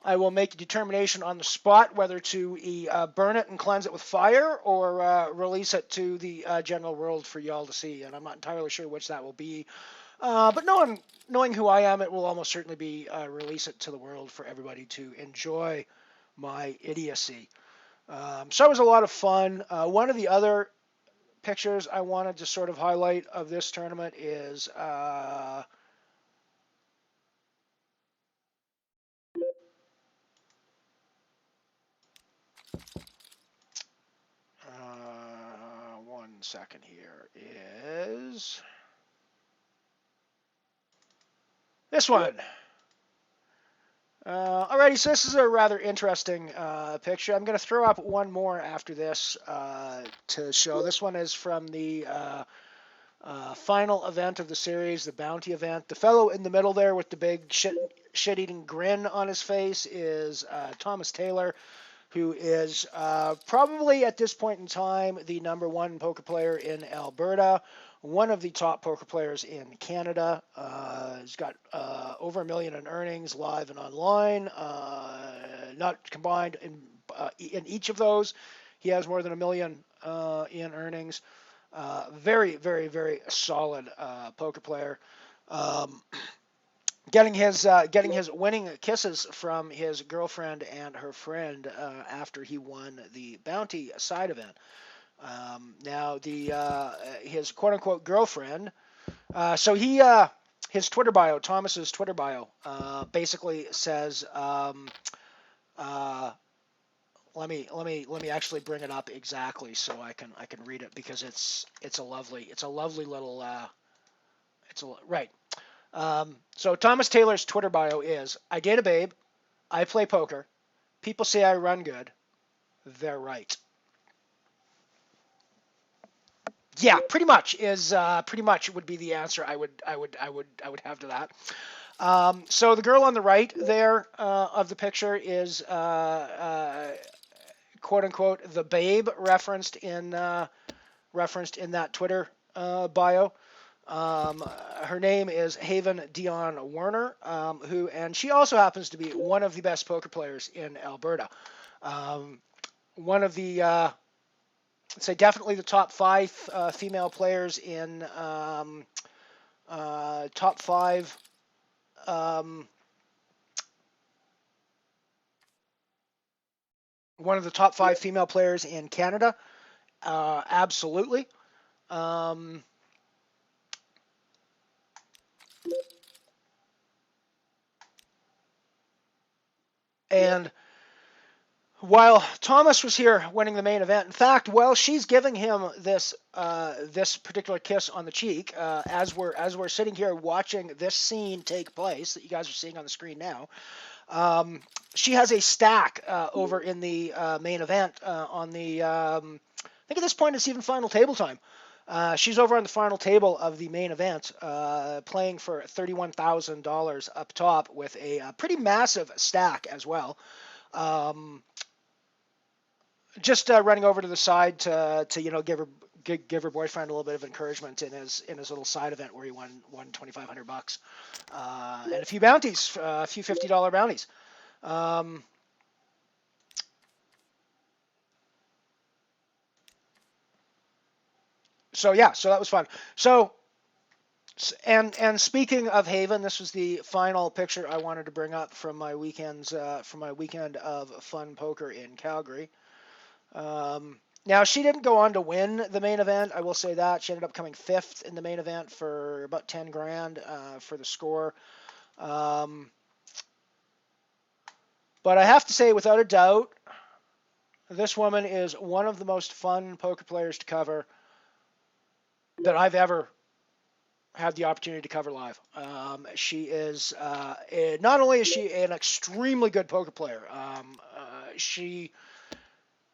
I will make a determination on the spot whether to burn it and cleanse it with fire or release it to the general world for y'all to see. And I'm not entirely sure which that will be. But knowing who I am, it will almost certainly be release it to the world for everybody to enjoy my idiocy. So it was a lot of fun. One of the other pictures I wanted to sort of highlight of this tournament is one second here, is this one. Alrighty, so this is a rather interesting picture. I'm going to throw up one more after this to show. This one is from the final event of the series, the Bounty event. The fellow in the middle there with the big shit-eating grin on his face is Thomas Taylor, who is probably at this point in time the #1 poker player in Alberta, one of the top poker players in Canada. He's got over $1 million in earnings, live and online. Not combined in each of those, he has more than $1 million in earnings. Very, very, very solid poker player. Getting his winning kisses from his girlfriend and her friend after he won the Bounty side event. Now his quote unquote girlfriend. So his Twitter bio, Thomas's Twitter bio, basically says. Let me actually bring it up exactly so I can read it, because it's a lovely little right. So Thomas Taylor's Twitter bio is: I date a babe, I play poker, people say I run good, they're right. Yeah, pretty much would be the answer I would have to that. So the girl on the right there of the picture is quote unquote the babe referenced in that Twitter bio. Her name is Haven Dion Werner, and she also happens to be one of the best poker players in Alberta. One of the, I'd say definitely the top 5 female players in top 5. One of the top 5 female players in Canada, absolutely. And while Thomas was here winning the main event, in fact, while she's giving him this particular kiss on the cheek, as we're sitting here watching this scene take place that you guys are seeing on the screen now, she has a stack over in the main event on the. I think at this point it's even final table time. She's over on the final table of the main event, playing for $31,000 up top with a pretty massive stack as well. Just running over to the side to give her boyfriend a little bit of encouragement in his little side event where he won $2,500 and a few bounties, a few $50 bounties. So that was fun. So, and speaking of Haven, this was the final picture I wanted to bring up from my weekend of fun poker in Calgary. Now, she didn't go on to win the main event. I will say that she ended up coming 5th in the main event for about 10 grand for the score. But I have to say, without a doubt, this woman is one of the most fun poker players to cover that I've ever had the opportunity to cover live. She is not only is she an extremely good poker player, she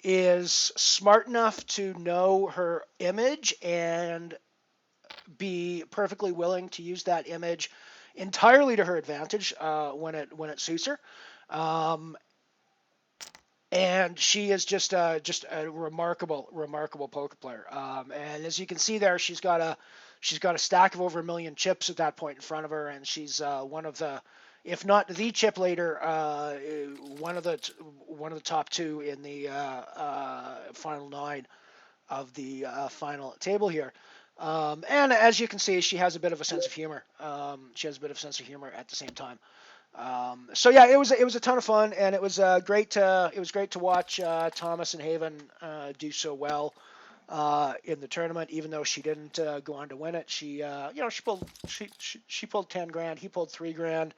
is smart enough to know her image and be perfectly willing to use that image entirely to her advantage when it suits her. And she is just a remarkable poker player. And as you can see there, she's got a stack of over 1 million chips at that point in front of her, and she's one of the, if not the chip leader, one of the top two in the final 9 of the final table here. And as you can see, she has a bit of a sense of humor. She has a bit of a sense of humor at the same time. So yeah, it was a ton of fun, and it was great to watch Thomas and Haven do so well in the tournament. Even though she didn't go on to win it, she pulled 10 grand, he pulled 3 grand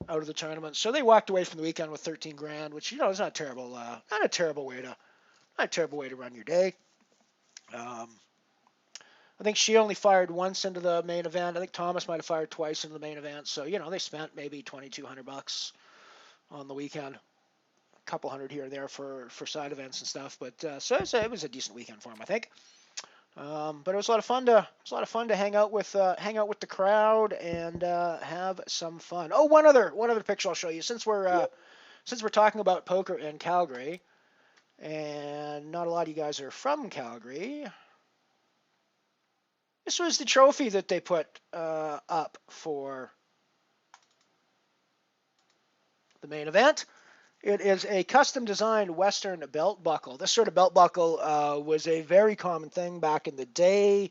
out of the tournament. So they walked away from the weekend with 13 grand, which is not terrible. Not a terrible way to run your day. I think she only fired once into the main event. I think Thomas might have fired twice into the main event. So, they spent maybe $2,200 on the weekend. A couple hundred here and there for side events and stuff. But so it was a decent weekend for him, I think. But it was a lot of fun to hang out with the crowd and have some fun. Oh, one other picture I'll show you. Since we're talking about poker in Calgary, and not a lot of you guys are from Calgary. This was the trophy that they put up for the main event. It is a custom-designed Western belt buckle. This sort of belt buckle was a very common thing back in the day.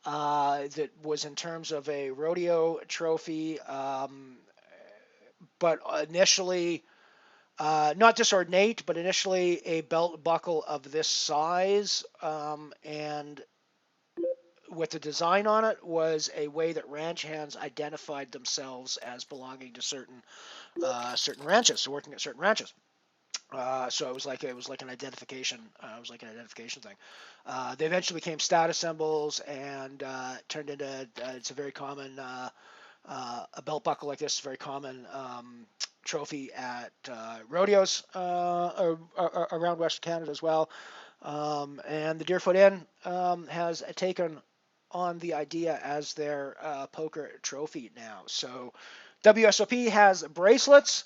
That was in terms of a rodeo trophy, but initially, not just ornate, but initially a belt buckle of this size, and with the design on it was a way that ranch hands identified themselves as belonging to certain ranches, so working at certain ranches. So it was like an identification. It was like an identification thing. They eventually became status symbols and turned into. It's a very common a belt buckle like this. Is a very common trophy at rodeos around Western Canada as well. And the Deerfoot Inn has taken on the idea as their poker trophy now. So WSOP has bracelets.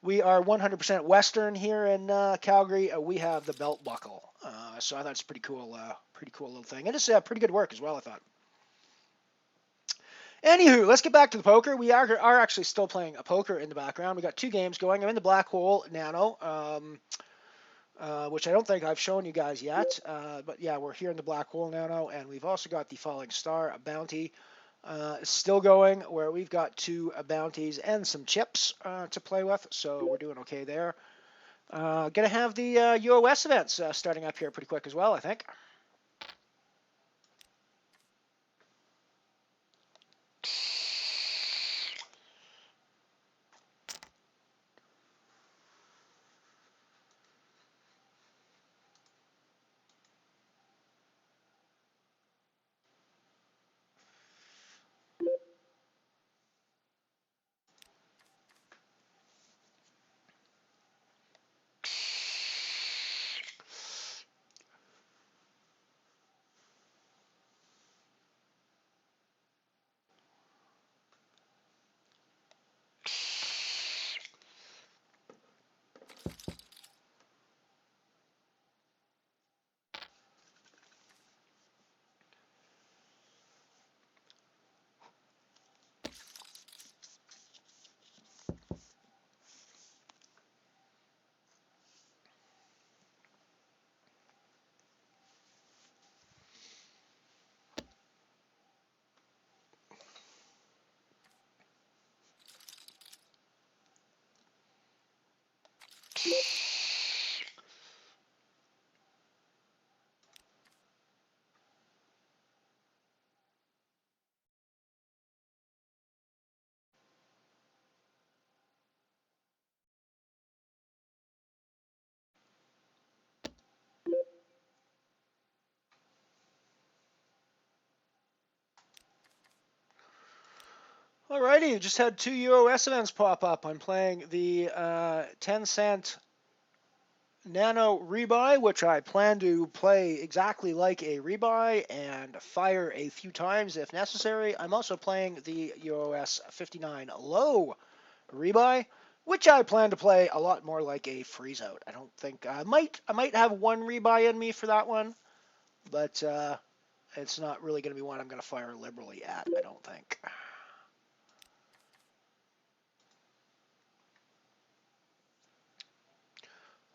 We are 100% Western here in Calgary. We have the belt buckle. So I thought it's a pretty cool little thing. And it's pretty good work as well, I thought. Anywho, let's get back to the poker. We are actually still playing a poker in the background. We got 2 games going. I'm in the Black Hole Nano, which I don't think I've shown you guys yet. But yeah, we're here in the Black Hole Nano, and we've also got the Falling Star Bounty still going, where we've got 2 bounties and some chips to play with. So we're doing okay there. Gonna have the UOS events starting up here pretty quick as well, I think. Alrighty, just had 2 UOS events pop up. I'm playing the 10-cent Nano rebuy, which I plan to play exactly like a rebuy and fire a few times if necessary. I'm also playing the UOS 59 low rebuy, which I plan to play a lot more like a freeze out. I don't think I might have one rebuy in me for that one, but it's not really going to be one I'm going to fire liberally at, I don't think.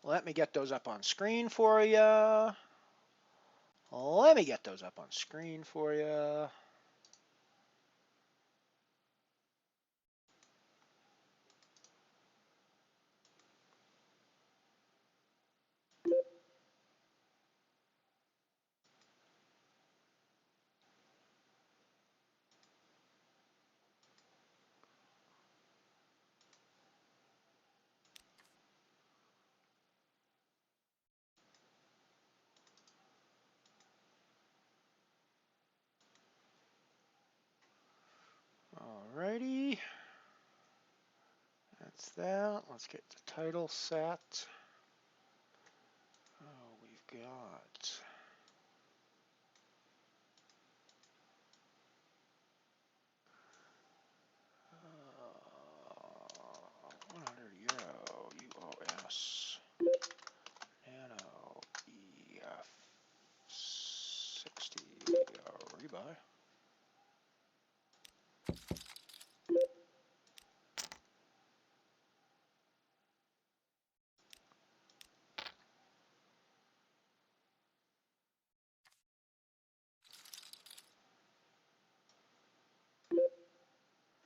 Let me get those up on screen for you. Alrighty. That's that. Let's get the title set. Oh, we've got... 100 euro UOS Nano EF 60 rebuy.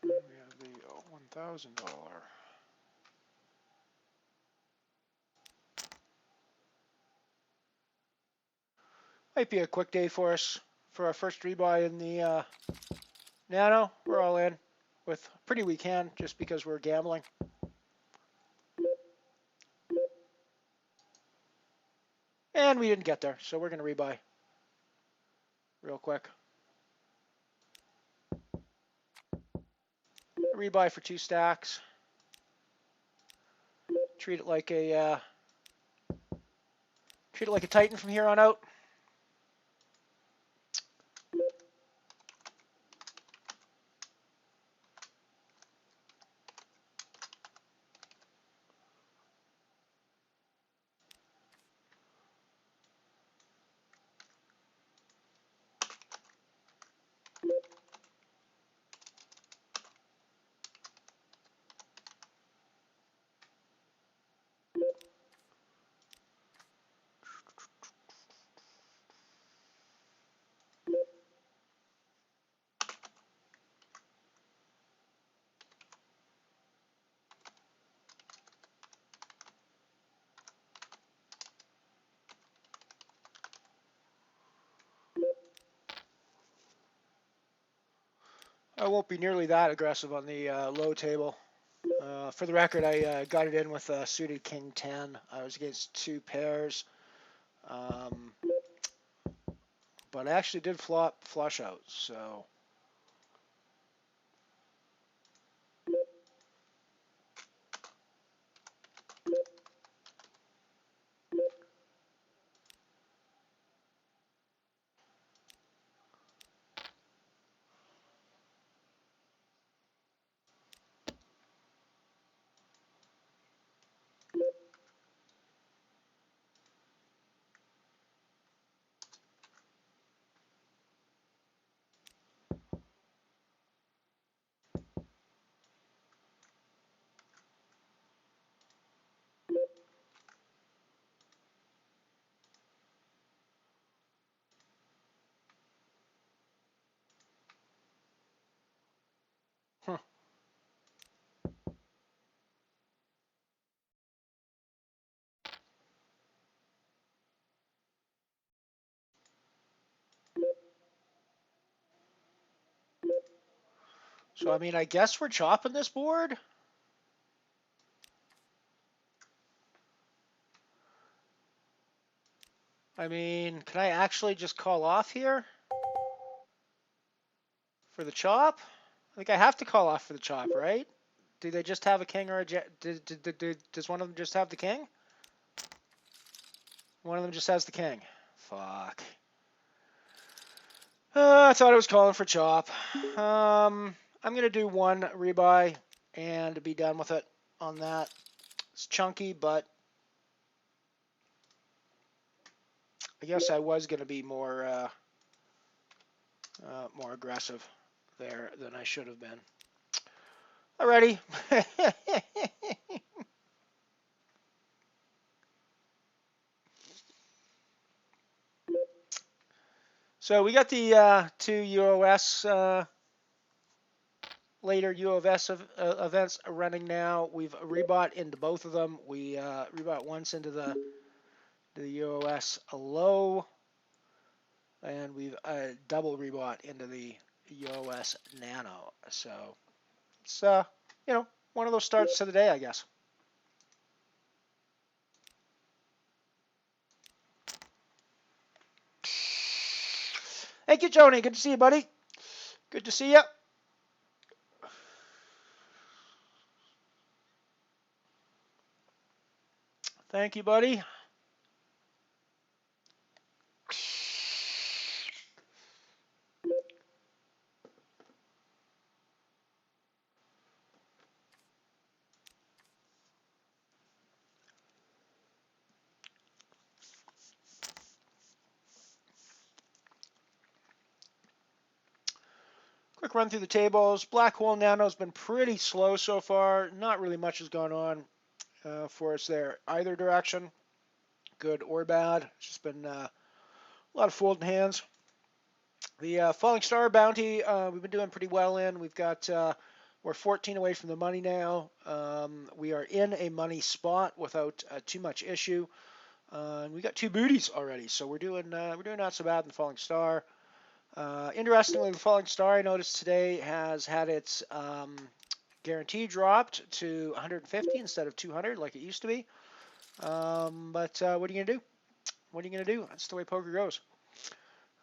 We have the $1,000. Might be a quick day for us for our first rebuy in the Nano. We're all in with a pretty weak hand just because we're gambling. And we didn't get there, so we're going to rebuy real quick. Rebuy for 2 stacks. Treat it like a Titan from here on out. I won't be nearly that aggressive on the low table. For the record, I got it in with a suited King 10. I was against 2 pairs. But I actually did flop flush out, so... Huh. So, I mean, I guess we're chopping this board. I mean, can I actually just call off here for the chop? I think I have to call off for the chop, right? Do they just have a king or a jack? Does one of them just have the king? One of them just has the king. Fuck. I thought I was calling for chop. I'm going to do one rebuy and be done with it. on that. It's chunky, but I guess I was going to be more aggressive there than I should have been. Alrighty. So we got the two UOS later UOS events running now. We've rebought into both of them. We rebought once into the UOS low, and we've double rebought into the UOS nano. So it's one of those starts to the day, I guess. Thank you, Joni. Good to see you, buddy. Good to see you. Thank you, buddy. Quick run through the tables. Black hole nano's been pretty slow so far. Not really much has gone on for us there either direction, good or bad. It's just been a lot of folding hands. The Falling Star bounty we've been doing pretty well in. We've got we're 14 away from the money now. We are in a money spot without too much issue. And we got two booties already, so we're doing not so bad in the Falling Star. Interestingly, the Falling Star I noticed today has had its guarantee dropped to 150 instead of 200 like it used to be. But what are you gonna do? What are you gonna do? That's the way poker goes.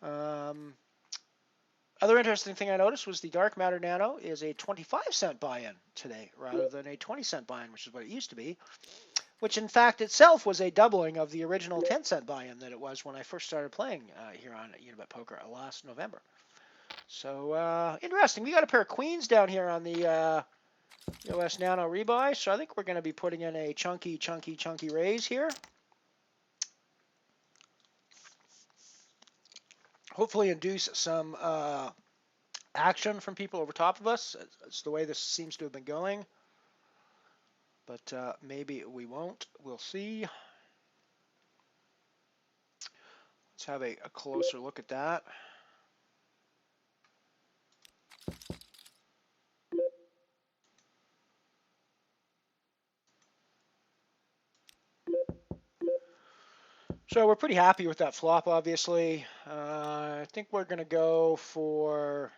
Other interesting thing I noticed was the Dark Matter Nano is a 25-cent buy-in today rather than a 20-cent buy-in, which is what it used to be, which in fact itself was a doubling of the original 10-cent buy-in that it was when I first started playing here on Unibet Poker last November. So interesting. We got a pair of queens down here on the US Nano rebuy, so I think we're going to be putting in a chunky raise here. Hopefully induce some action from people over top of us. It's the way this seems to have been going. But maybe we won't. We'll see. Let's have a closer look at that. So we're pretty happy with that flop, obviously. I think we're going to go for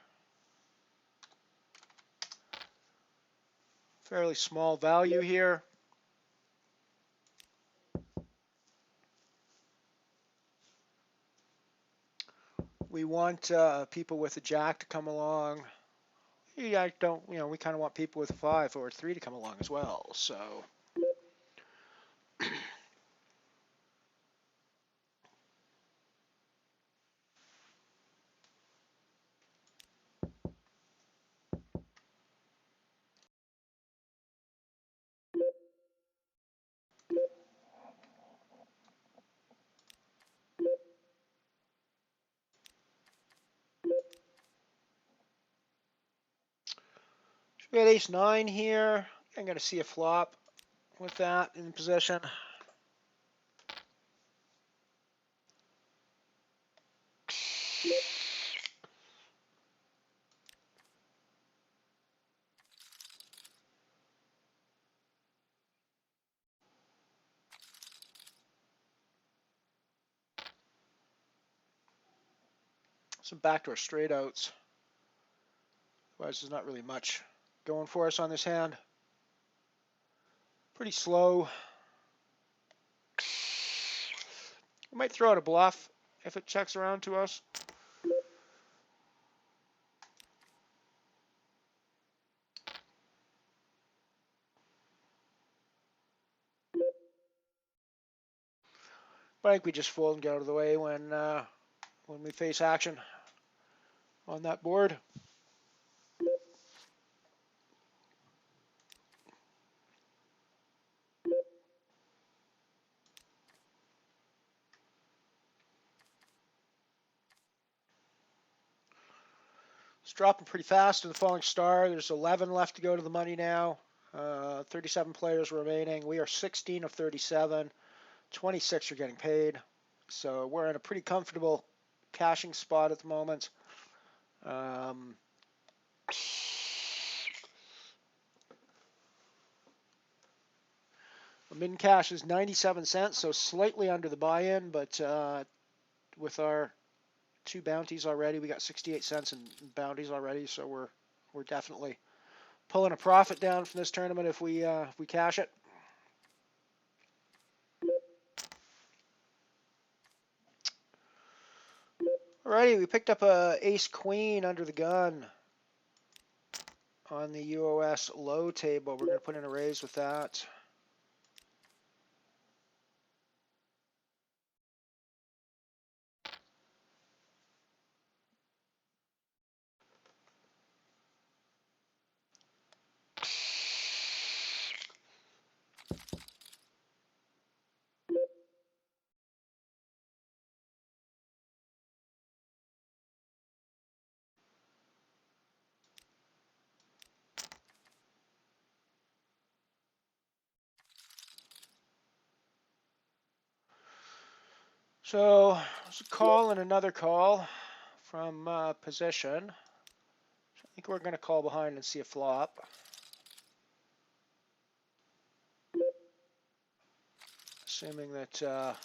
fairly small value here. We want people with a jack to come along. Yeah, we kind of want people with a 5 or a 3 to come along as well. So we had ace-9 here. I'm going to see a flop with that in position. Some backdoor straight outs. Otherwise, there's not really much going for us on this hand. Pretty slow. We might throw out a bluff if it checks around to us. But I think we just fold and get out of the way when we face action on that board. dropping pretty fast in the Falling Star. There's 11 left to go to the money now. 37 players remaining. We are 16 of 37. 26 are getting paid. So we're in a pretty comfortable cashing spot at the moment. The min cash is 97 cents, so slightly under the buy-in, but with our 2 bounties already, we got 68 cents in bounties already, so we're definitely pulling a profit down from this tournament if we cash it. Alrighty, we picked up a ace queen under the gun on the UOS low table. We're going to put in a raise with that. So there's a call and another call from position. I think we're going to call behind and see a flop. Assuming that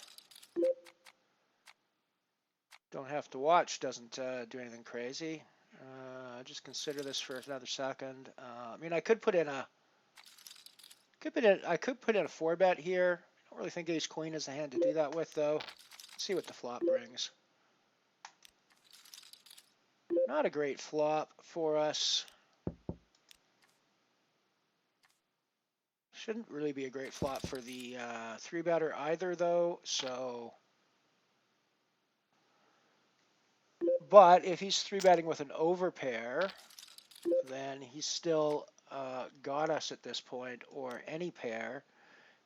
don't have to watch doesn't do anything crazy. Just consider this for another second. I mean, I could put in a 4-bet here. I don't really think ace queen is the hand to do that with, though. Let's see what the flop brings. Not a great flop for us. Shouldn't really be a great flop for the 3-better either, though. So, but if he's 3-betting with an overpair, then he's still got us at this point, or any pair.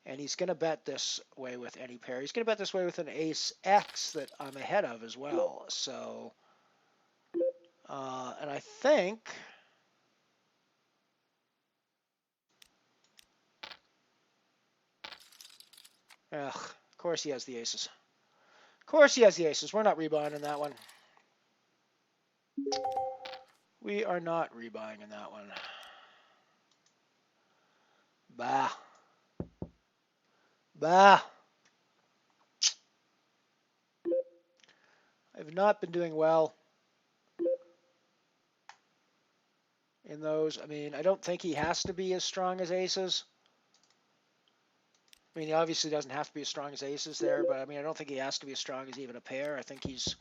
And he's going to bet this way with any pair. He's going to bet this way with an ace X that I'm ahead of as well. So, and I think, of course he has the aces. Of course he has the aces. We're not rebuying in that one. We are not rebuying in that one. Bah. Bah. I've not been doing well in those. I mean, I don't think he has to be as strong as aces. I mean, he obviously doesn't have to be as strong as aces there, but I mean, I don't think he has to be as strong as even a pair. I think he's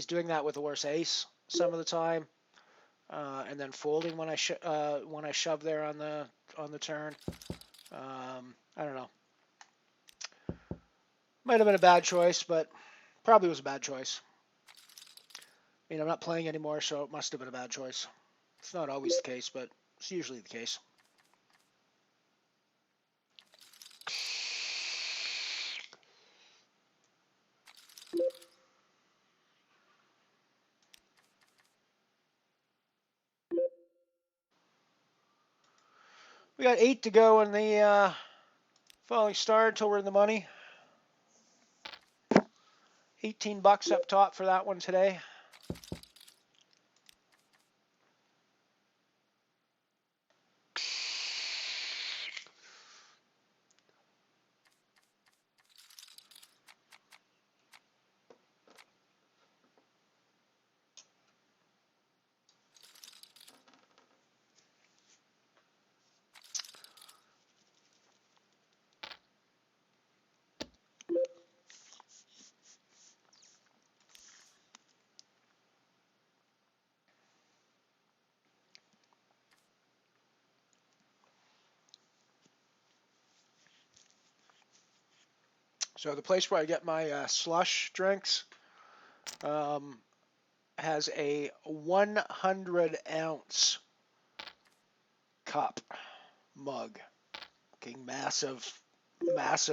doing that with a worse ace some of the time, and then folding when I shove there on the turn. I don't know. Might have been a bad choice, but probably was a bad choice. I mean, I'm not playing anymore, so it must have been a bad choice. It's not always the case, but it's usually the case. We got 8 to go in the Falling Star until we're in the money. $18 up top for that one today. So the place where I get my slush drinks has a 100-ounce cup mug. Okay, massive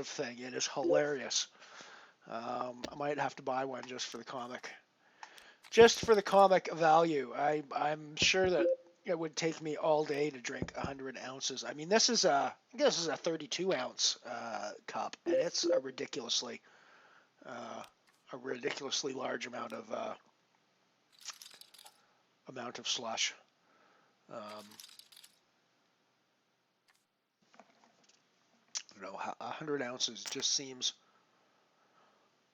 thing. It is hilarious. I might have to buy one just for the comic. just for the comic value, I'm sure that it would take me all day to drink 100 ounces. I mean, this is a 32 ounce cup, and it's a ridiculously large amount of slush. I don't know, 100 ounces just seems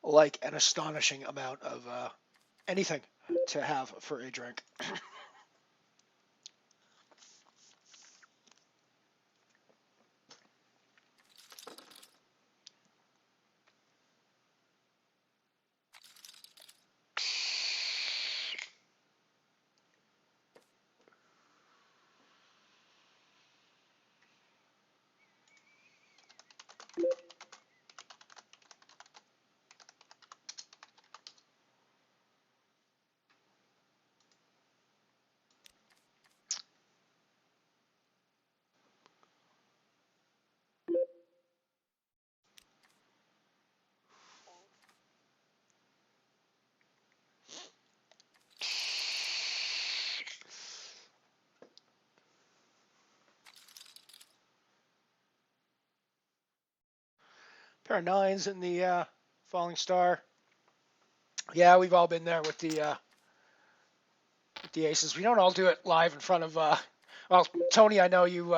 like an astonishing amount of anything to have for a drink. Pair of nines in the falling star. Yeah, we've all been there with the aces. We don't all do it live in front of. Well, Tony, I know you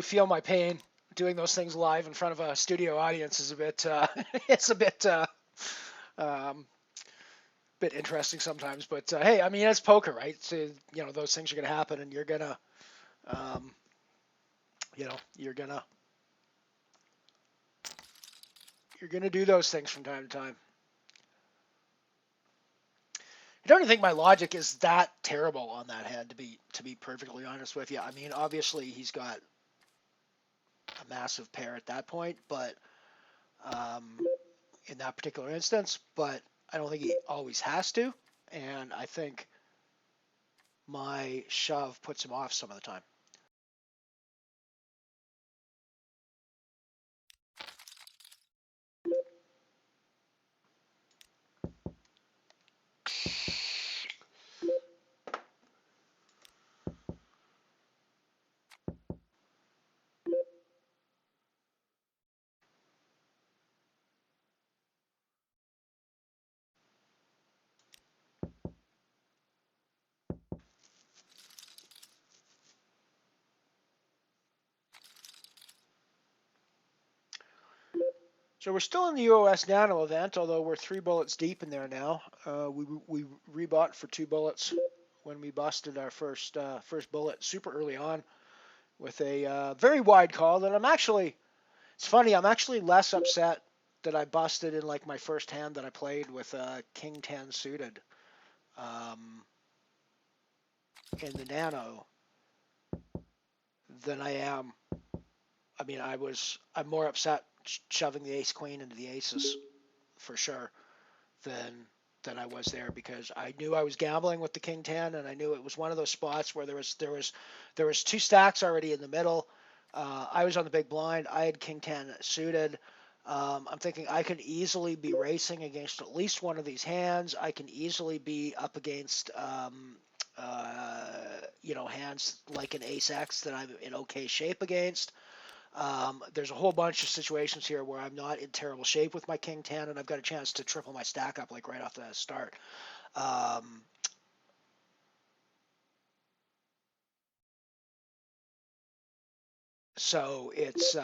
feel my pain. Doing those things live in front of a studio audience is a bit. It's a bit interesting sometimes. But hey, I mean, it's poker, right? So, those things are going to happen, and you're gonna, you're gonna do those things from time to time. I don't even think my logic is that terrible on that hand, to be perfectly honest with you. I mean, obviously he's got a massive pair at that point, but in that particular instance, but I don't think he always has to, and I think my shove puts him off some of the time. So we're still in the UOS Nano event, although we're 3 bullets deep in there now. We rebought for 2 bullets when we busted our first bullet super early on with a very wide call. And it's funny, I'm actually less upset that I busted in like my first hand that I played with King 10 suited in the Nano than I am. I mean, I'm more upset shoving the ace queen into the aces for sure than I was there, because I knew I was gambling with the King 10, and I knew it was one of those spots where there was 2 stacks already in the middle. I was on the big blind. I had King 10 suited. I'm thinking I can easily be racing against at least one of these hands. I can easily be up against hands like an ace X that I'm in okay shape against. There's a whole bunch of situations here where I'm not in terrible shape with my King 10, and I've got a chance to triple my stack up like right off the start. So it's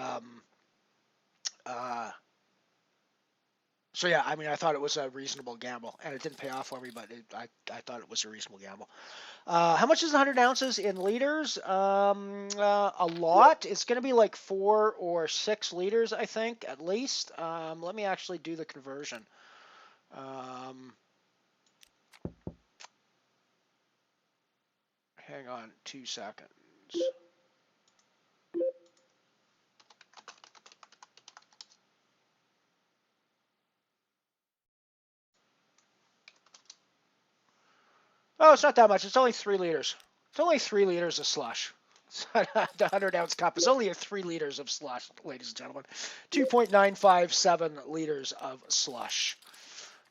so yeah, I mean, I thought it was a reasonable gamble, and it didn't pay off for me, but I thought it was a reasonable gamble. How much is 100 ounces in liters? A lot. It's going to be like 4 or 6 liters, I think, at least. Let me actually do the conversion. Hang on 2 seconds. Oh, it's not that much. It's only 3 liters. It's only 3 liters of slush. The 100-ounce cup is only 3 liters of slush, ladies and gentlemen. 2.957 liters of slush.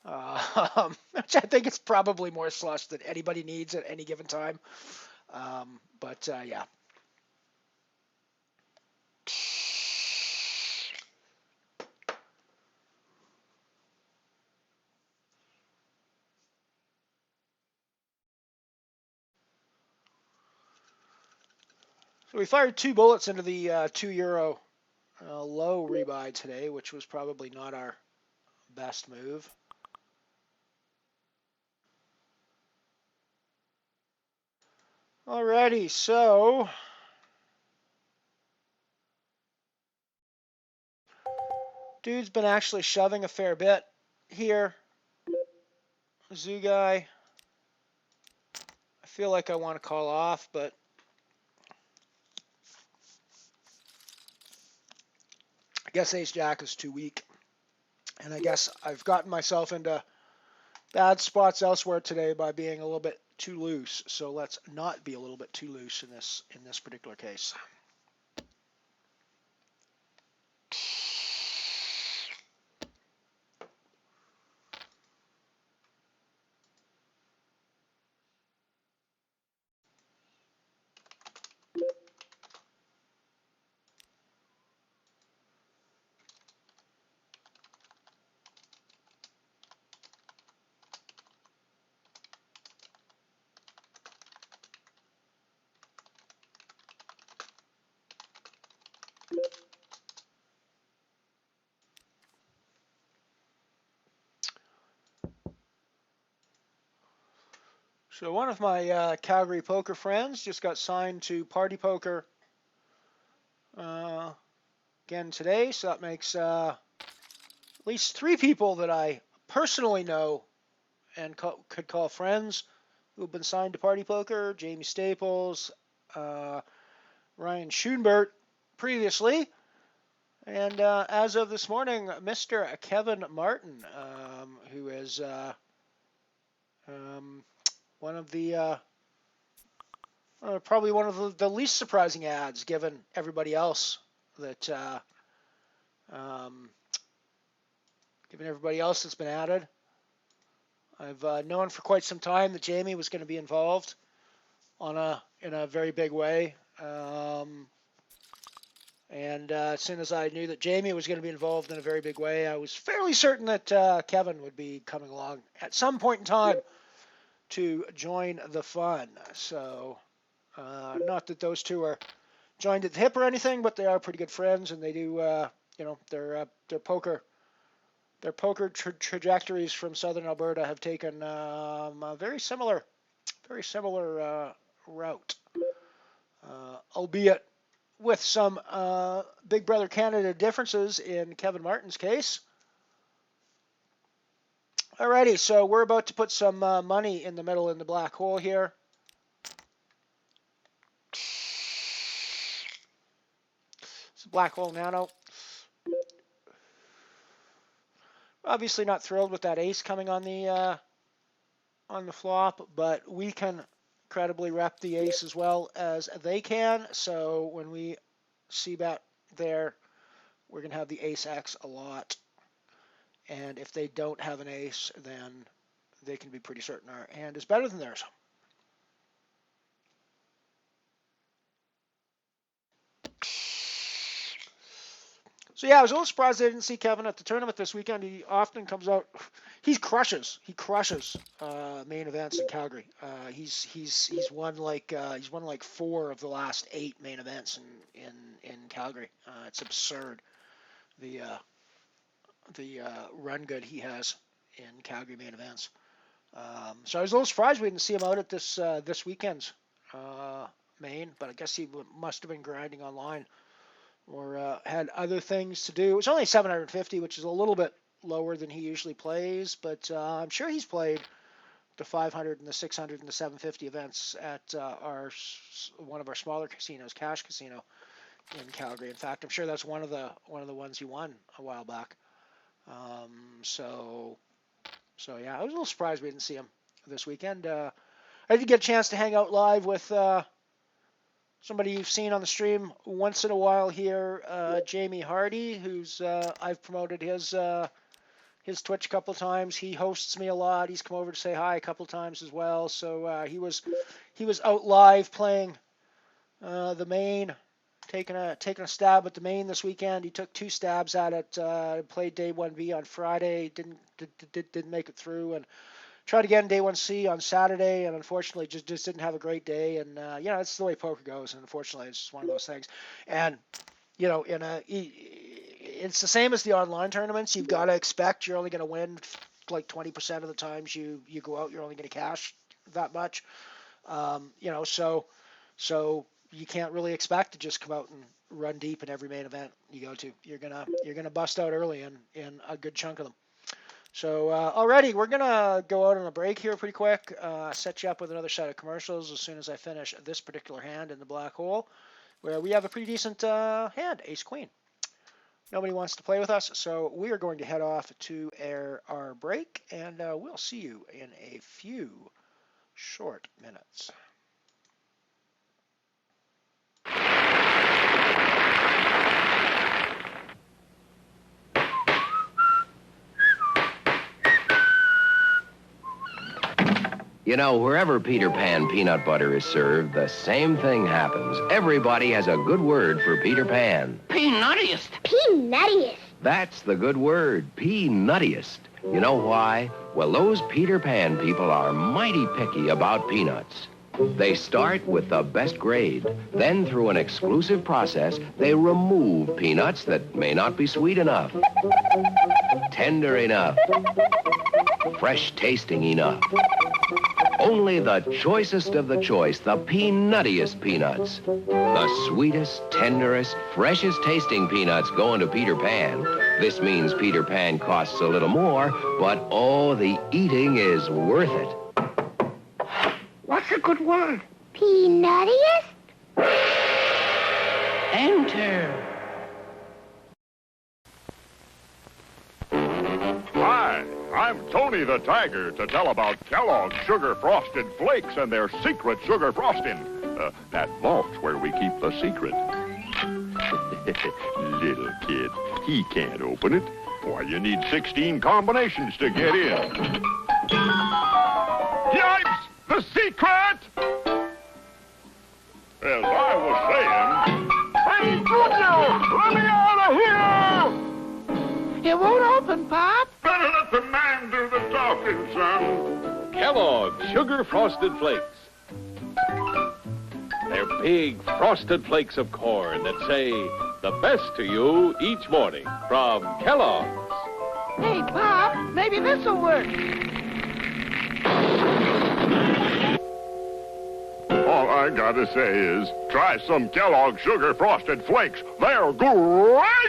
which I think is probably more slush than anybody needs at any given time. But yeah. So we fired 2 bullets into the €2 low rebuy today, which was probably not our best move. Alrighty, so dude's been actually shoving a fair bit here. Zoo guy. I feel like I want to call off, but I guess ace jack is too weak. And I guess I've gotten myself into bad spots elsewhere today by being a little bit too loose. So let's not be a little bit too loose in this particular case. So one of my Calgary poker friends just got signed to Party Poker again today. So that makes at least 3 people that I personally know and could call friends who have been signed to Party Poker. Jamie Staples, Ryan Schoenbert previously. And as of this morning, Mr. Kevin Martin, who is one of the probably one of the least surprising ads, given everybody else that that's been added. I've known for quite some time that Jamie was going to be involved in a very big way. And as soon as I knew that Jamie was going to be involved in a very big way, I was fairly certain that Kevin would be coming along at some point in time to join the fun. So, not that those two are joined at the hip or anything, but they are pretty good friends, and they do, their poker trajectories from Southern Alberta have taken a very similar route, albeit with some Big Brother Canada differences in Kevin Martin's case. Alrighty, so we're about to put some money in the middle in the black hole here. It's a black hole nano. Obviously not thrilled with that ace coming on the flop, but we can credibly rep the ace as well as they can. So when we see bet there, we're going to have the ace X a lot. And if they don't have an ace, then they can be pretty certain our hand is better than theirs. So yeah, I was a little surprised I didn't see Kevin at the tournament this weekend. He often comes out. He crushes main events in Calgary. He's won like 4 of the last 8 main events in Calgary. It's absurd the run good he has in Calgary main events. So I was a little surprised we didn't see him out at this weekend's main, but I guess he must have been grinding online or had other things to do. It was only 750, which is a little bit lower than he usually plays, but I'm sure he's played the 500 and the 600 and the 750 events at one of our smaller casinos, Cash Casino in Calgary. In fact, I'm sure that's one of the ones he won a while back. So yeah, I was a little surprised we didn't see him this weekend. I did get a chance to hang out live with somebody you've seen on the stream once in a while here, Jamie Hardy, who's I've promoted his his Twitch a couple times. He hosts me a lot. He's come over to say hi a couple times as well. So he was out live playing the main, taking a stab at the main this weekend. He took 2 stabs at it. Played day 1B on Friday. Didn't make it through, and tried again day 1C on Saturday, and unfortunately just didn't have a great day. And that's the way poker goes. And unfortunately, it's just one of those things. And it's the same as the online tournaments. You've got to expect you're only going to win like 20% of the times you go out. You're only going to cash that much. So you can't really expect to just come out and run deep in every main event you go to. You're gonna bust out early in a good chunk of them. So already we're gonna go out on a break here pretty quick. Set you up with another set of commercials as soon as I finish this particular hand in the black hole, where we have a pretty decent hand, Ace Queen. Nobody wants to play with us, so we are going to head off to our break, and we'll see you in a few short minutes. You know, wherever Peter Pan peanut butter is served, the same thing happens. Everybody has a good word for Peter Pan. Peanuttiest. Peanuttiest. That's the good word, peanuttiest. You know why? Well, those Peter Pan people are mighty picky about peanuts. They start with the best grade. Then, through an exclusive process, they remove peanuts that may not be sweet enough, tender enough, fresh tasting enough. Only the choicest of the choice, the peanuttiest peanuts. The sweetest, tenderest, freshest tasting peanuts go into Peter Pan. This means Peter Pan costs a little more, but oh, the eating is worth it. What's a good word? Peanuttiest? Enter. Hi, I'm Tony the Tiger to tell about Kellogg's Sugar Frosted Flakes and their secret sugar frosting. That vault's where we keep the secret. Little kid, he can't open it. Why, you need 16 combinations to get in. Yipes! The secret! As I was saying... Hey, Junior! Let me out of here! It won't open, Pop. Better let the man do the talking, son. Kellogg's Sugar Frosted Flakes. They're big frosted flakes of corn that say, the best to you each morning from Kellogg's. Hey, Pop, maybe this'll work. All I gotta say is, try some Kellogg's Sugar Frosted Flakes. They're great!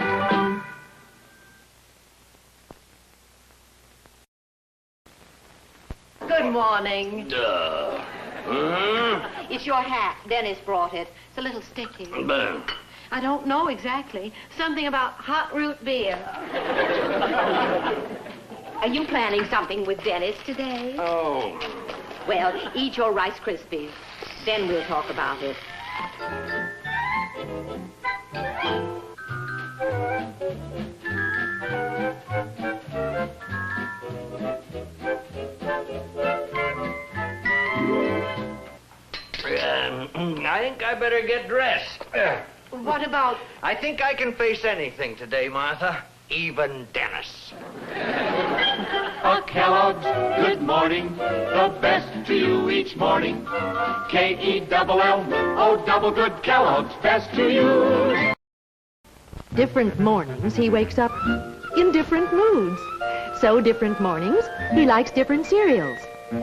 Good morning. It's your hat. Dennis brought it. It's a little sticky. I don't know exactly. Something about hot root beer. Are you planning something with Dennis today? Oh. Well, eat your Rice Krispies. Then we'll talk about it. I think I better get dressed. What about... I think I can face anything today, Martha. Even Dennis. Kellogg's, good morning. The best to you each morning. K-E-double-L-O, double good Kellogg's, best to you. Different mornings, he wakes up in different moods. So different mornings, he likes different cereals.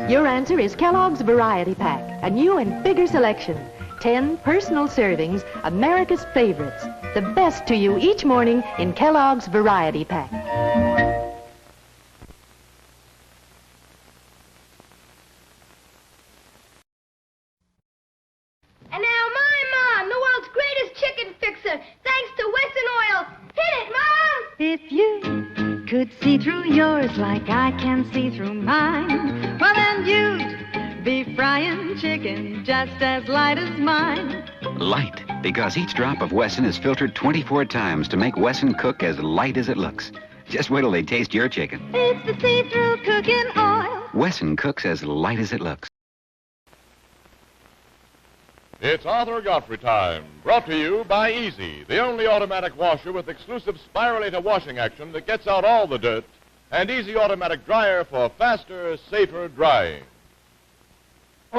Your answer is Kellogg's Variety Pack, a new and bigger selection. 10 personal servings, America's favorites. The best to you each morning in Kellogg's Variety Pack. And now my Mom, the world's greatest chicken fixer, thanks to Wesson Oil. Hit it, Mom! If you could see through yours like I can see through mine, well then you'd be frying chicken just as light as mine. Light, because each drop of Wesson is filtered 24 times to make Wesson cook as light as it looks. Just wait till they taste your chicken. It's the see-through cooking oil. Wesson cooks as light as it looks. It's Arthur Godfrey time, brought to you by Easy, the only automatic washer with exclusive spiralator washing action that gets out all the dirt, and Easy Automatic Dryer for faster, safer drying. From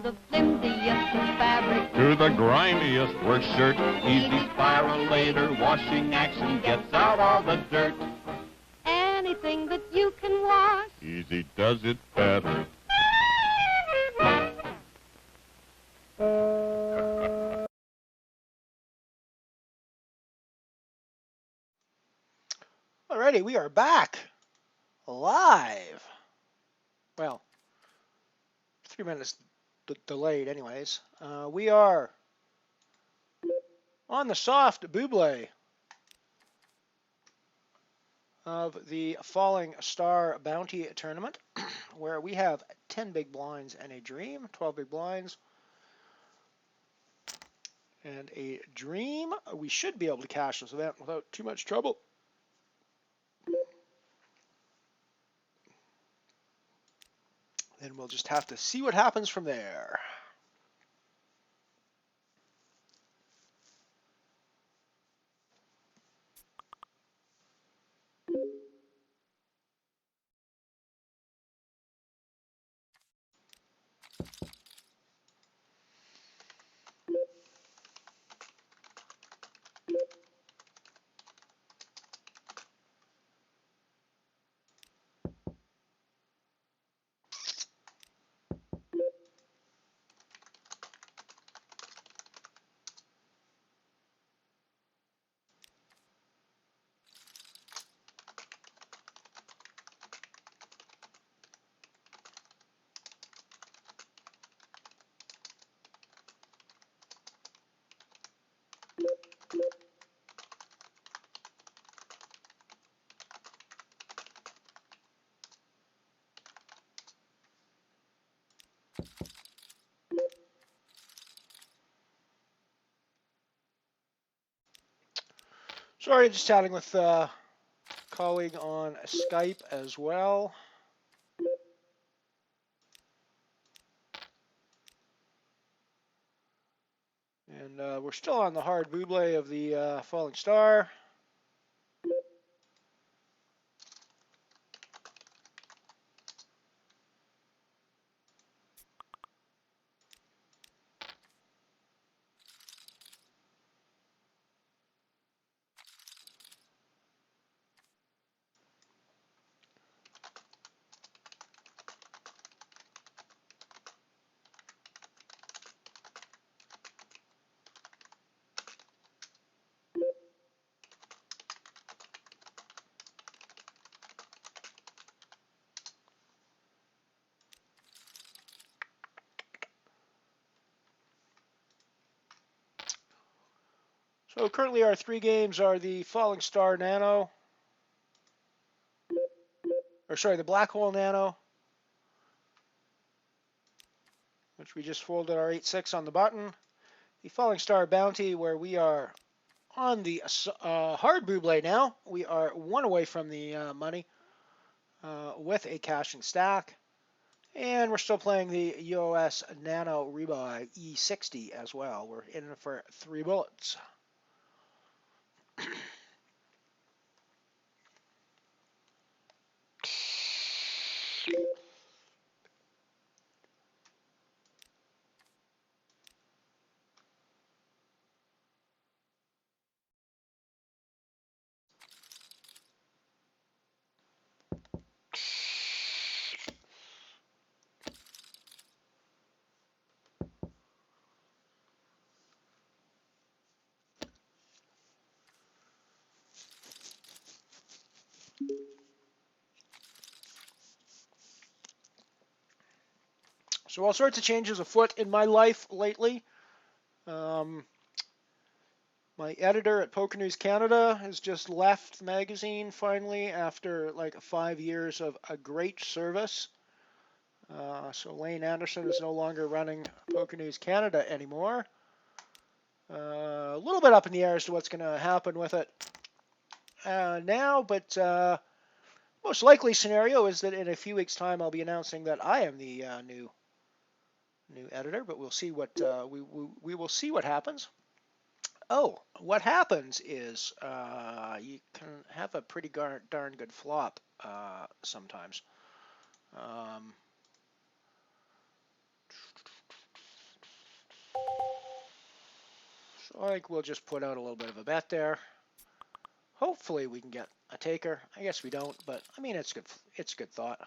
the flimsiest of fabric To the grindiest work shirt, Easy Spiralator washing action gets out all the dirt. anything that you can wash. Easy does it better. Alrighty, we are back live. Well, 3 minutes delayed anyways. We are on the soft buble of the Falling Star Bounty Tournament, where we have 10 big blinds and a dream, 12 big blinds and a dream. We should be able to cash this event without too much trouble. Then we'll just have to see what happens from there. Sorry, just chatting with a colleague on Skype as well. And we're still on the hard buble of the Falling Star. So currently our 3 games are the Falling Star Nano, or sorry, the Black Hole Nano, which we just folded our 8-6 on the button. The Falling Star Bounty, where we are on the hard buble now. We are 1 away from the money with a cashing stack. And we're still playing the EOS Nano Rebuy E60 as well. We're in for 3 bullets. So all sorts of changes afoot in my life lately. My editor at Poker News Canada has just left the magazine finally after like 5 years of a great service. So Lane Anderson is no longer running Poker News Canada anymore. A little bit up in the air as to what's going to happen with it now, but most likely scenario is that in a few weeks' time I'll be announcing that I am the new editor. But we'll see what we will see what happens. Oh, what happens is you can have a pretty darn good flop sometimes. So I think we'll just put out a little bit of a bet there. Hopefully we can get a taker. I guess we don't, but I mean it's good. It's good thought.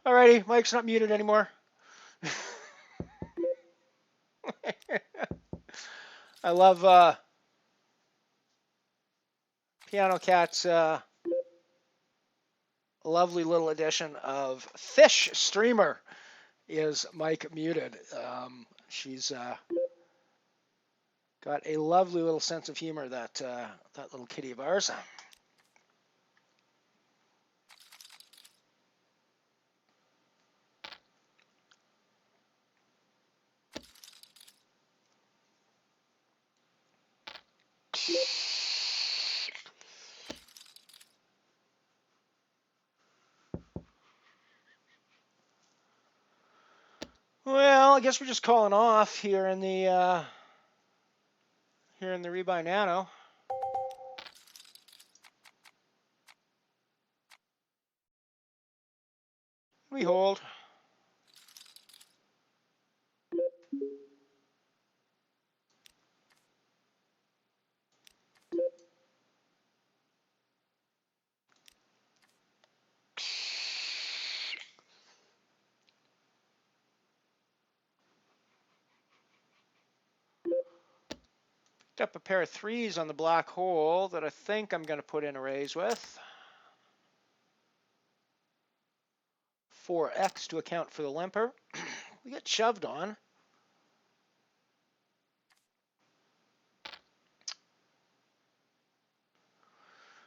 Alrighty, Mike's not muted anymore. I love Piano Cat's lovely little addition of Fish Streamer. Is Mike muted? She's got a lovely little sense of humor, that that little kitty of ours. Well, I guess we're just calling off here in the Rebuy Nano. We hold. Picked up a pair of threes on the black hole that I think I'm going to put in a raise with. 4x to account for the limper. We get shoved on.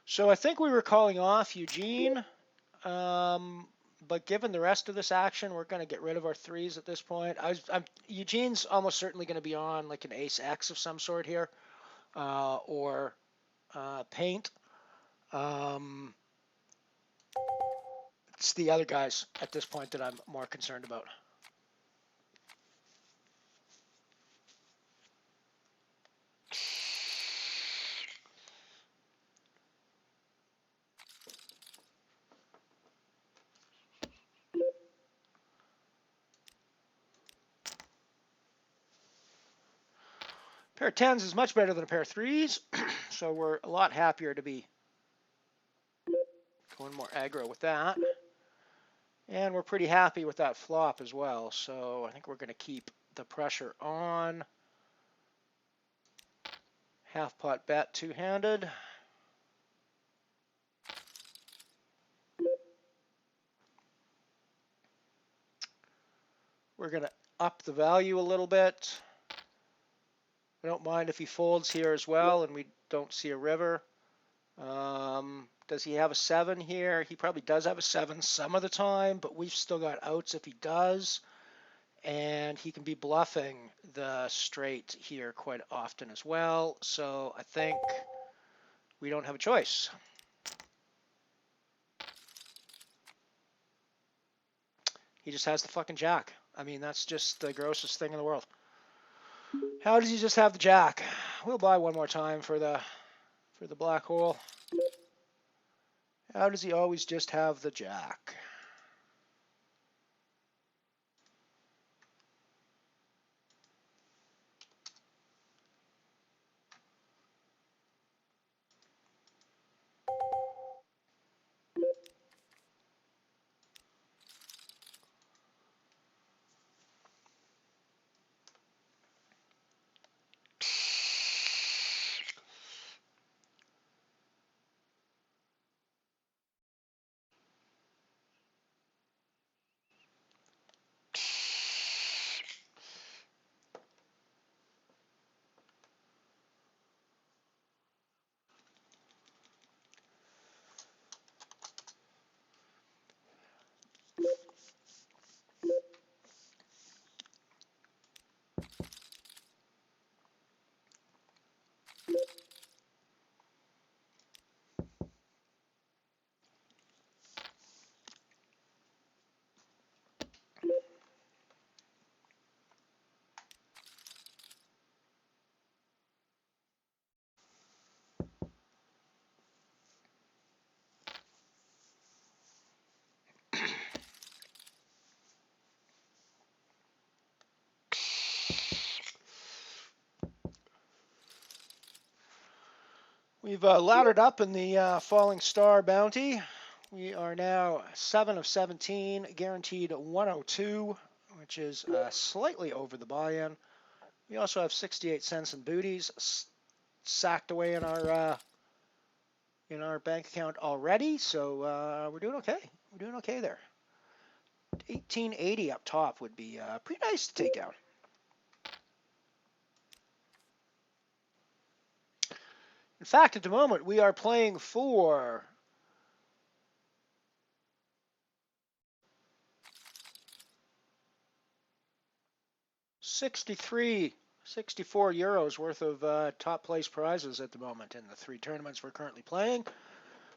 So I think we were calling off Eugene, but given the rest of this action, we're going to get rid of our threes at this point. Eugene's almost certainly going to be on like an ace X of some sort here, or paint. It's the other guys at this point that I'm more concerned about. A pair of tens is much better than a pair of threes, so we're a lot happier to be going more aggro with that. And we're pretty happy with that flop as well, so I think we're going to keep the pressure on. Half pot bet two-handed. We're going to up the value a little bit. I don't mind if he folds here as well and we don't see a river. Does he have a 7 here? He probably does have a 7 some of the time, but we've still got outs if he does. And he can be bluffing the straight here quite often as well. So I think we don't have a choice. He just has the fucking jack. I mean, that's just the grossest thing in the world. How does he just have the jack? We'll buy one more time for the black hole. How does he always just have the jack? We've laddered up in the Falling Star bounty. We are now 7 of 17, guaranteed 102, which is slightly over the buy-in. We also have 68 cents in booties sacked away in our bank account already, so we're doing okay. We're doing okay there. 1880 up top would be pretty nice to take down. In fact, at the moment, we are playing for €64 worth of top place prizes at the moment in the 3 tournaments we're currently playing.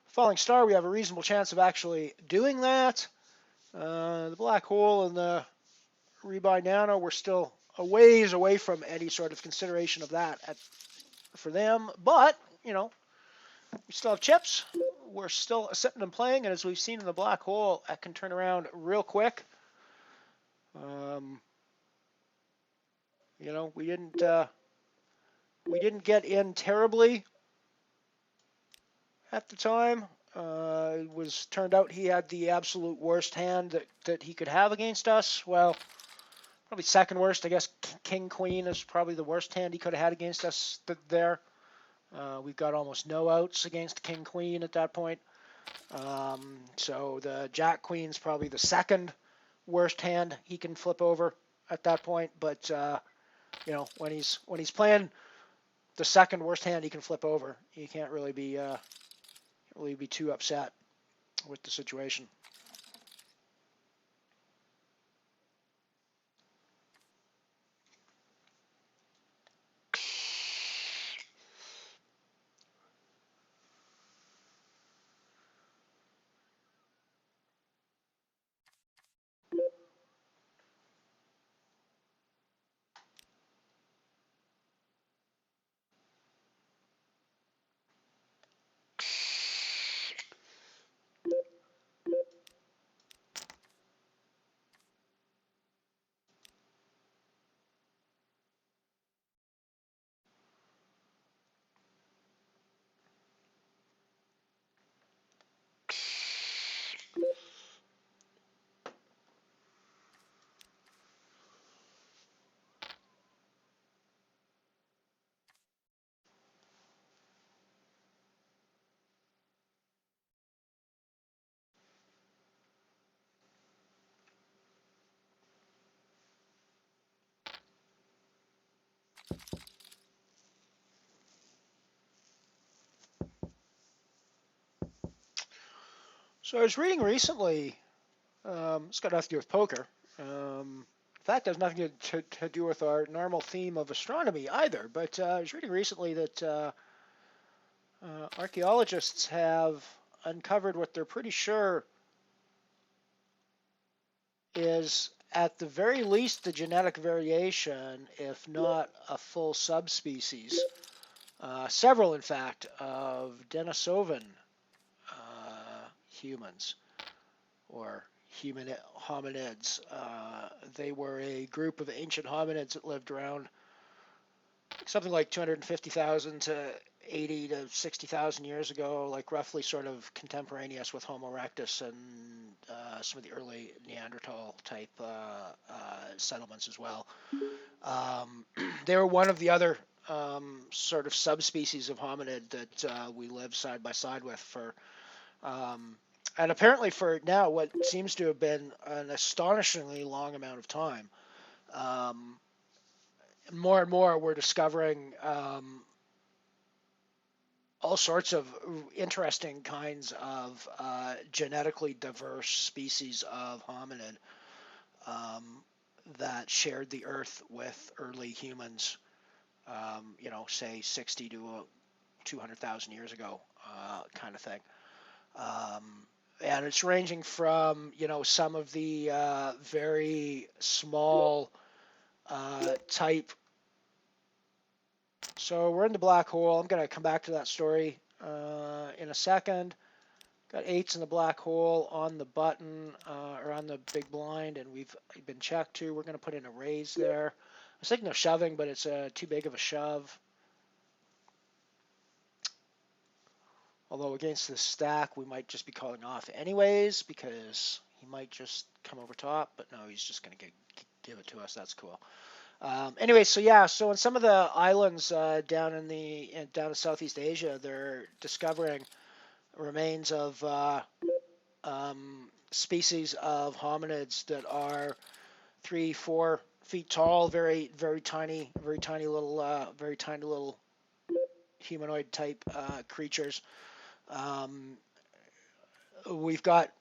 Falling Star, we have a reasonable chance of actually doing that. The Black Hole and the Rebuy Nano, we're still a ways away from any sort of consideration of that for them. But, we still have chips. We're still sitting and playing, and as we've seen in the Black Hole, that can turn around real quick. We didn't get in terribly at the time. It turned out he had the absolute worst hand that he could have against us. Well, probably second worst. I guess King Queen is probably the worst hand he could have had against us there. We've got almost no outs against King Queen at that point. So the Jack Queen's probably the second worst hand he can flip over at that point. But when he's playing the second worst hand he can flip over, you can't really be too upset with the situation. So I was reading recently, it's got nothing to do with poker. In fact, it has nothing to do with our normal theme of astronomy either. But I was reading recently that archaeologists have uncovered what they're pretty sure is, at the very least, the genetic variation, if not a full subspecies, several, in fact, of Denisovan humans, or hominids. They were a group of ancient hominids that lived around something like 250,000 to 80 to 60,000 years ago, like roughly sort of contemporaneous with Homo erectus and some of the early Neanderthal type settlements as well. They were one of the other sort of subspecies of hominid that we lived side by side with for and apparently for now what seems to have been an astonishingly long amount of time. More and more we're discovering all sorts of interesting kinds of genetically diverse species of hominid that shared the earth with early humans, say 60 to 200,000 years ago, kind of thing. And it's ranging from, some of the very small type. So we're in the Black Hole. I'm going to come back to that story in a second. Got 8s in the Black Hole on the button, or on the big blind, and we've been checked too. We're going to put in a raise there. I was thinking of shoving, but it's too big of a shove. Although against this stack, we might just be calling off anyways because he might just come over top. But no, he's just going to give it to us. That's cool. Anyway, so yeah, so in some of the islands down in Southeast Asia, they're discovering remains of species of hominids that are 3-4 feet tall, very tiny little humanoid type creatures. We've got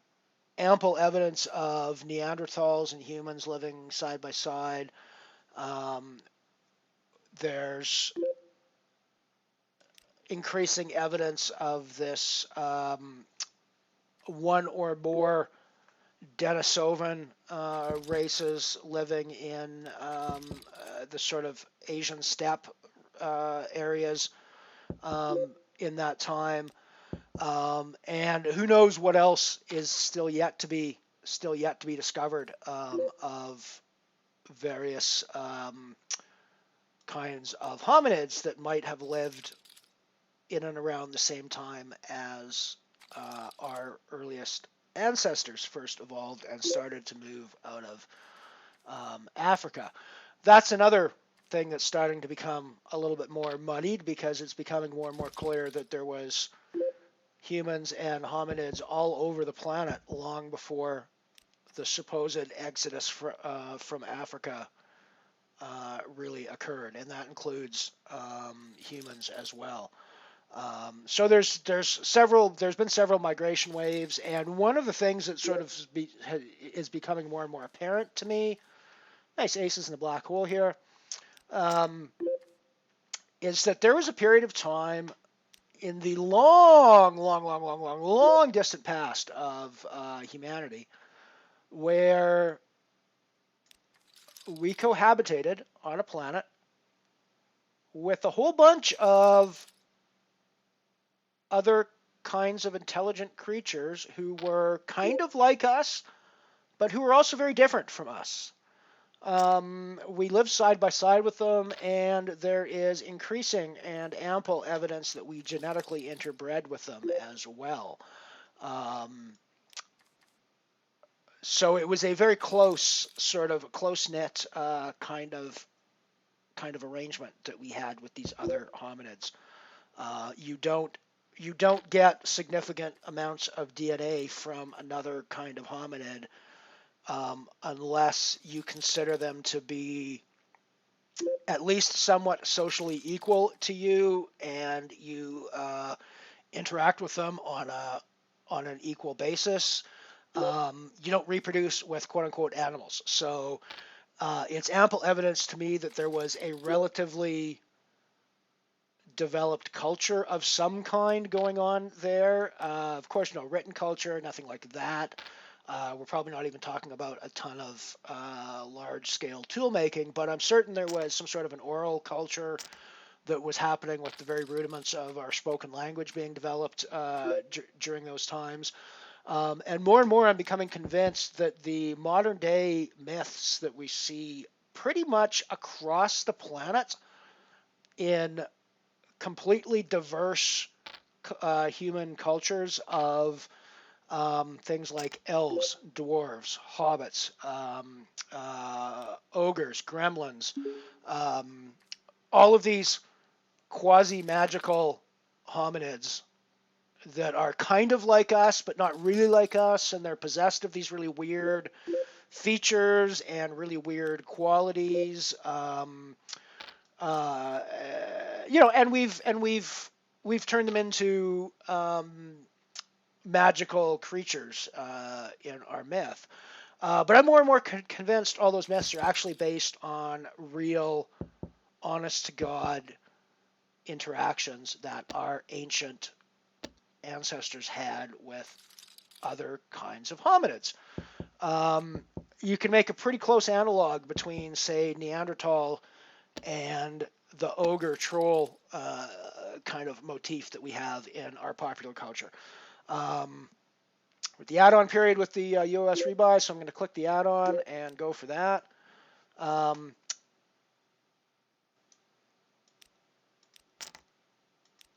ample evidence of Neanderthals and humans living side by side. There's increasing evidence of this one or more Denisovan races living in the sort of Asian steppe areas in that time, and who knows what else is still yet to be discovered of various kinds of hominids that might have lived in and around the same time as our earliest ancestors first evolved and started to move out of Africa. That's another thing that's starting to become a little bit more muddied because it's becoming more and more clear that there was humans and hominids all over the planet long before the supposed exodus from Africa really occurred, and that includes humans as well. So there's been several migration waves, and one of the things that sort of is becoming more and more apparent to me, nice aces in the black hole here, is that there was a period of time in the long distant past of humanity where we cohabitated on a planet with a whole bunch of other kinds of intelligent creatures who were kind of like us, but who were also very different from us. We lived side by side with them, and there is increasing and ample evidence that we genetically interbred with them as well. So it was a very close, sort of close-knit kind of arrangement that we had with these other hominids. You don't get significant amounts of DNA from another kind of hominid unless you consider them to be at least somewhat socially equal to you, and you interact with them on an equal basis. You don't reproduce with quote-unquote animals. So it's ample evidence to me that there was a relatively developed culture of some kind going on there. Of course, no written culture, nothing like that. We're probably not even talking about a ton of large-scale tool making, but I'm certain there was some sort of an oral culture that was happening with the very rudiments of our spoken language being developed during those times. And more I'm becoming convinced that the modern day myths that we see pretty much across the planet in completely diverse human cultures of things like elves, dwarves, hobbits, ogres, gremlins, all of these quasi-magical hominids that are kind of like us but not really like us, and they're possessed of these really weird features and really weird qualities. And we've turned them into magical creatures in our myth. But I'm more and more convinced all those myths are actually based on real, honest-to-God interactions that our ancient ancestors had with other kinds of hominids. You can make a pretty close analog between, say, Neanderthal and the ogre troll kind of motif that we have in our popular culture. With the add-on period with the UOS rebuy, so I'm going to click the add-on and go for that.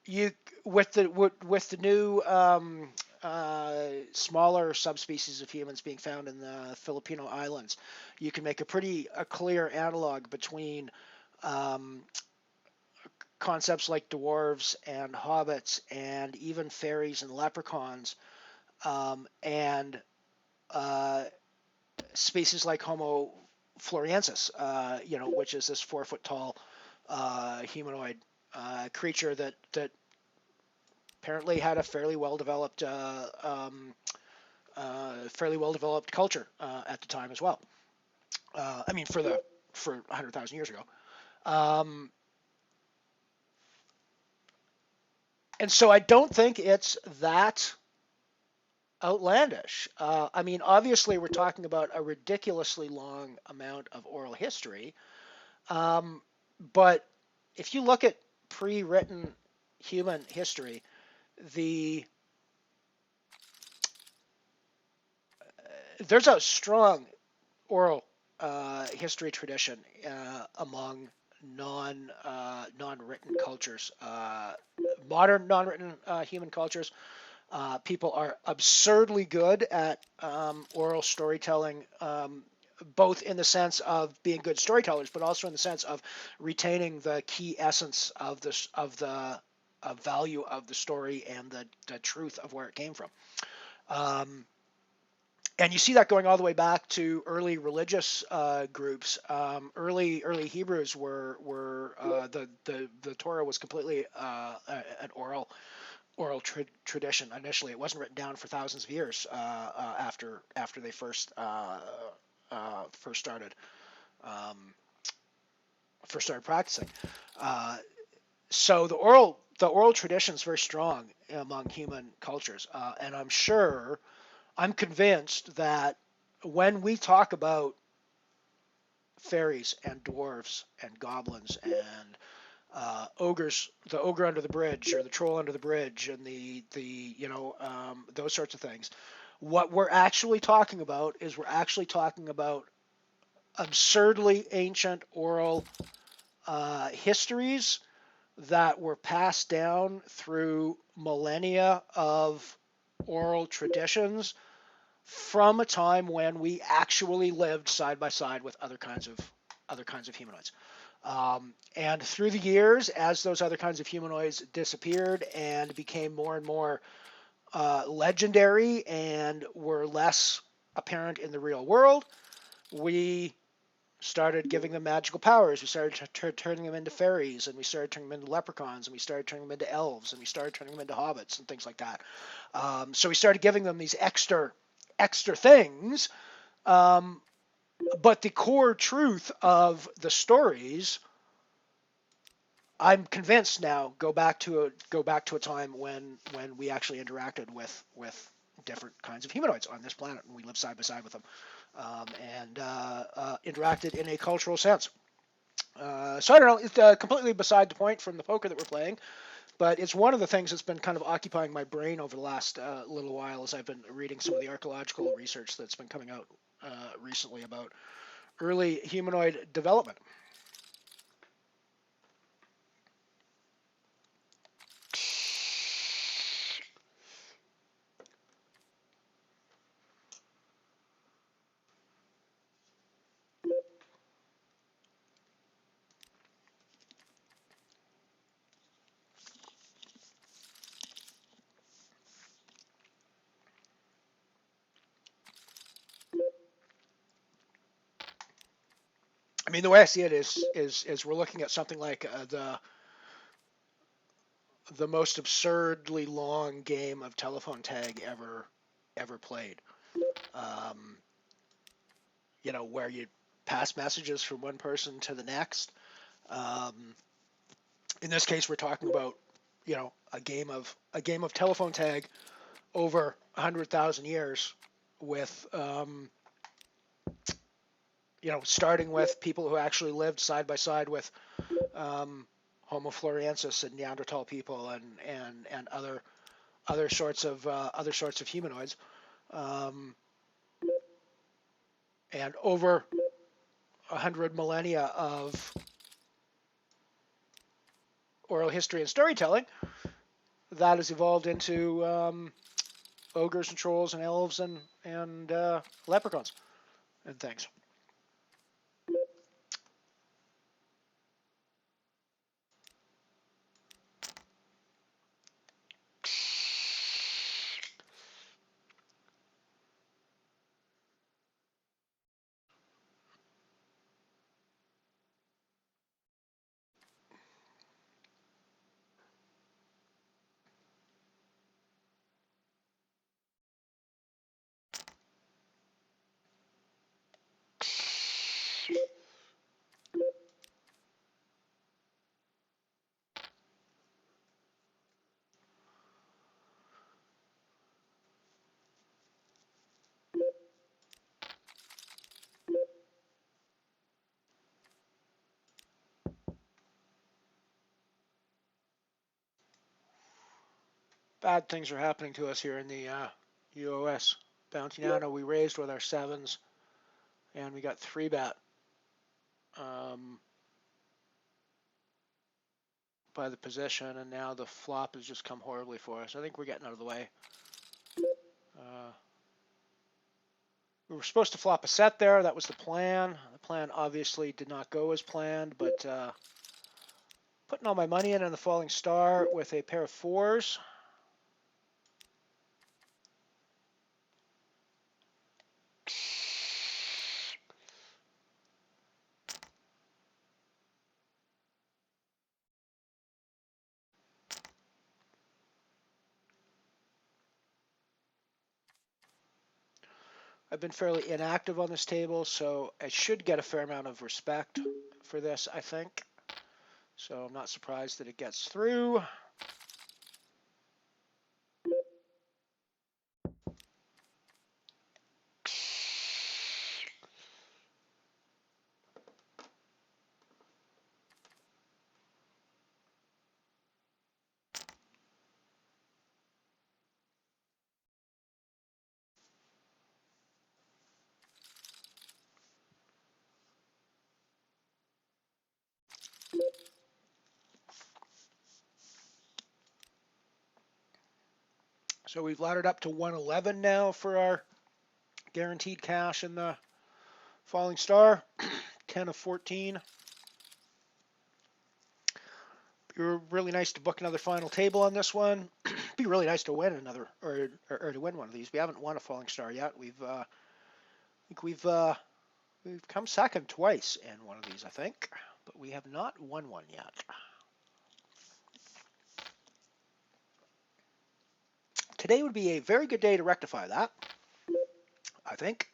you with the new smaller subspecies of humans being found in the Filipino Islands, you can make a clear analog between concepts like dwarves and hobbits and even fairies and leprechauns, and species like Homo floresiensis, which is this 4-foot tall humanoid creature that apparently had a fairly well developed culture at the time as well. I mean, for 100,000 years ago. And so I don't think it's that outlandish. I mean, obviously we're talking about a ridiculously long amount of oral history, but if you look at pre-written human history, there's a strong oral history tradition among non-written cultures. Modern non-written human cultures, people are absurdly good at oral storytelling, both in the sense of being good storytellers, but also in the sense of retaining the key essence of the value of the story and the truth of where it came from. And you see that going all the way back to early religious groups. Early Hebrews were the Torah was completely an oral tradition. Initially, it wasn't written down for thousands of years after they first started practicing. So the oral tradition is very strong among human cultures, and I'm convinced that when we talk about fairies and dwarves and goblins and ogres, the ogre under the bridge or the troll under the bridge and the those sorts of things, what we're actually talking about is absurdly ancient oral histories that were passed down through millennia of oral traditions from a time when we actually lived side by side with other kinds of humanoids. And through the years, as those other kinds of humanoids disappeared and became more and more legendary and were less apparent in the real world, we started giving them magical powers. We started turning them into fairies, and we started turning them into leprechauns, and we started turning them into elves, and we started turning them into hobbits and things like that. So we started giving them these extra things, but the core truth of the stories, I'm convinced now, go back to a time when we actually interacted with different kinds of humanoids on this planet, and we lived side by side with them, and interacted in a cultural sense. So I don't know, it's completely beside the point from the poker that we're playing, but it's one of the things that's been kind of occupying my brain over the last little while as I've been reading some of the archaeological research that's been coming out recently about early humanoid development. I mean, the way I see it is we're looking at something like the most absurdly long game of telephone tag ever played. Where you pass messages from one person to the next. In this case, we're talking about a game of telephone tag over 100,000 years with starting with people who actually lived side by side with Homo floresiensis and Neanderthal people and other sorts of humanoids, and over 100 millennia of oral history and storytelling, that has evolved into ogres and trolls and elves and leprechauns and things. Bad things are happening to us here in the UOS. Bounty Nano we raised with our 7s, and we got 3-bet by the position, and now the flop has just come horribly for us. I think we're getting out of the way. We were supposed to flop a set there. That was the plan. The plan obviously did not go as planned, but putting all my money in on the falling star with a pair of 4s. I've been fairly inactive on this table, so I should get a fair amount of respect for this, I think. So I'm not surprised that it gets through. So we've laddered up to 111 now for our guaranteed cash in the falling star. 10 of 14. Be really nice to book another final table on this one. Be really nice to win another, or to win one of these. We haven't won a falling star yet. I think we've come second twice in one of these, I think, but we have not won one yet. Today would be a very good day to rectify that, I think.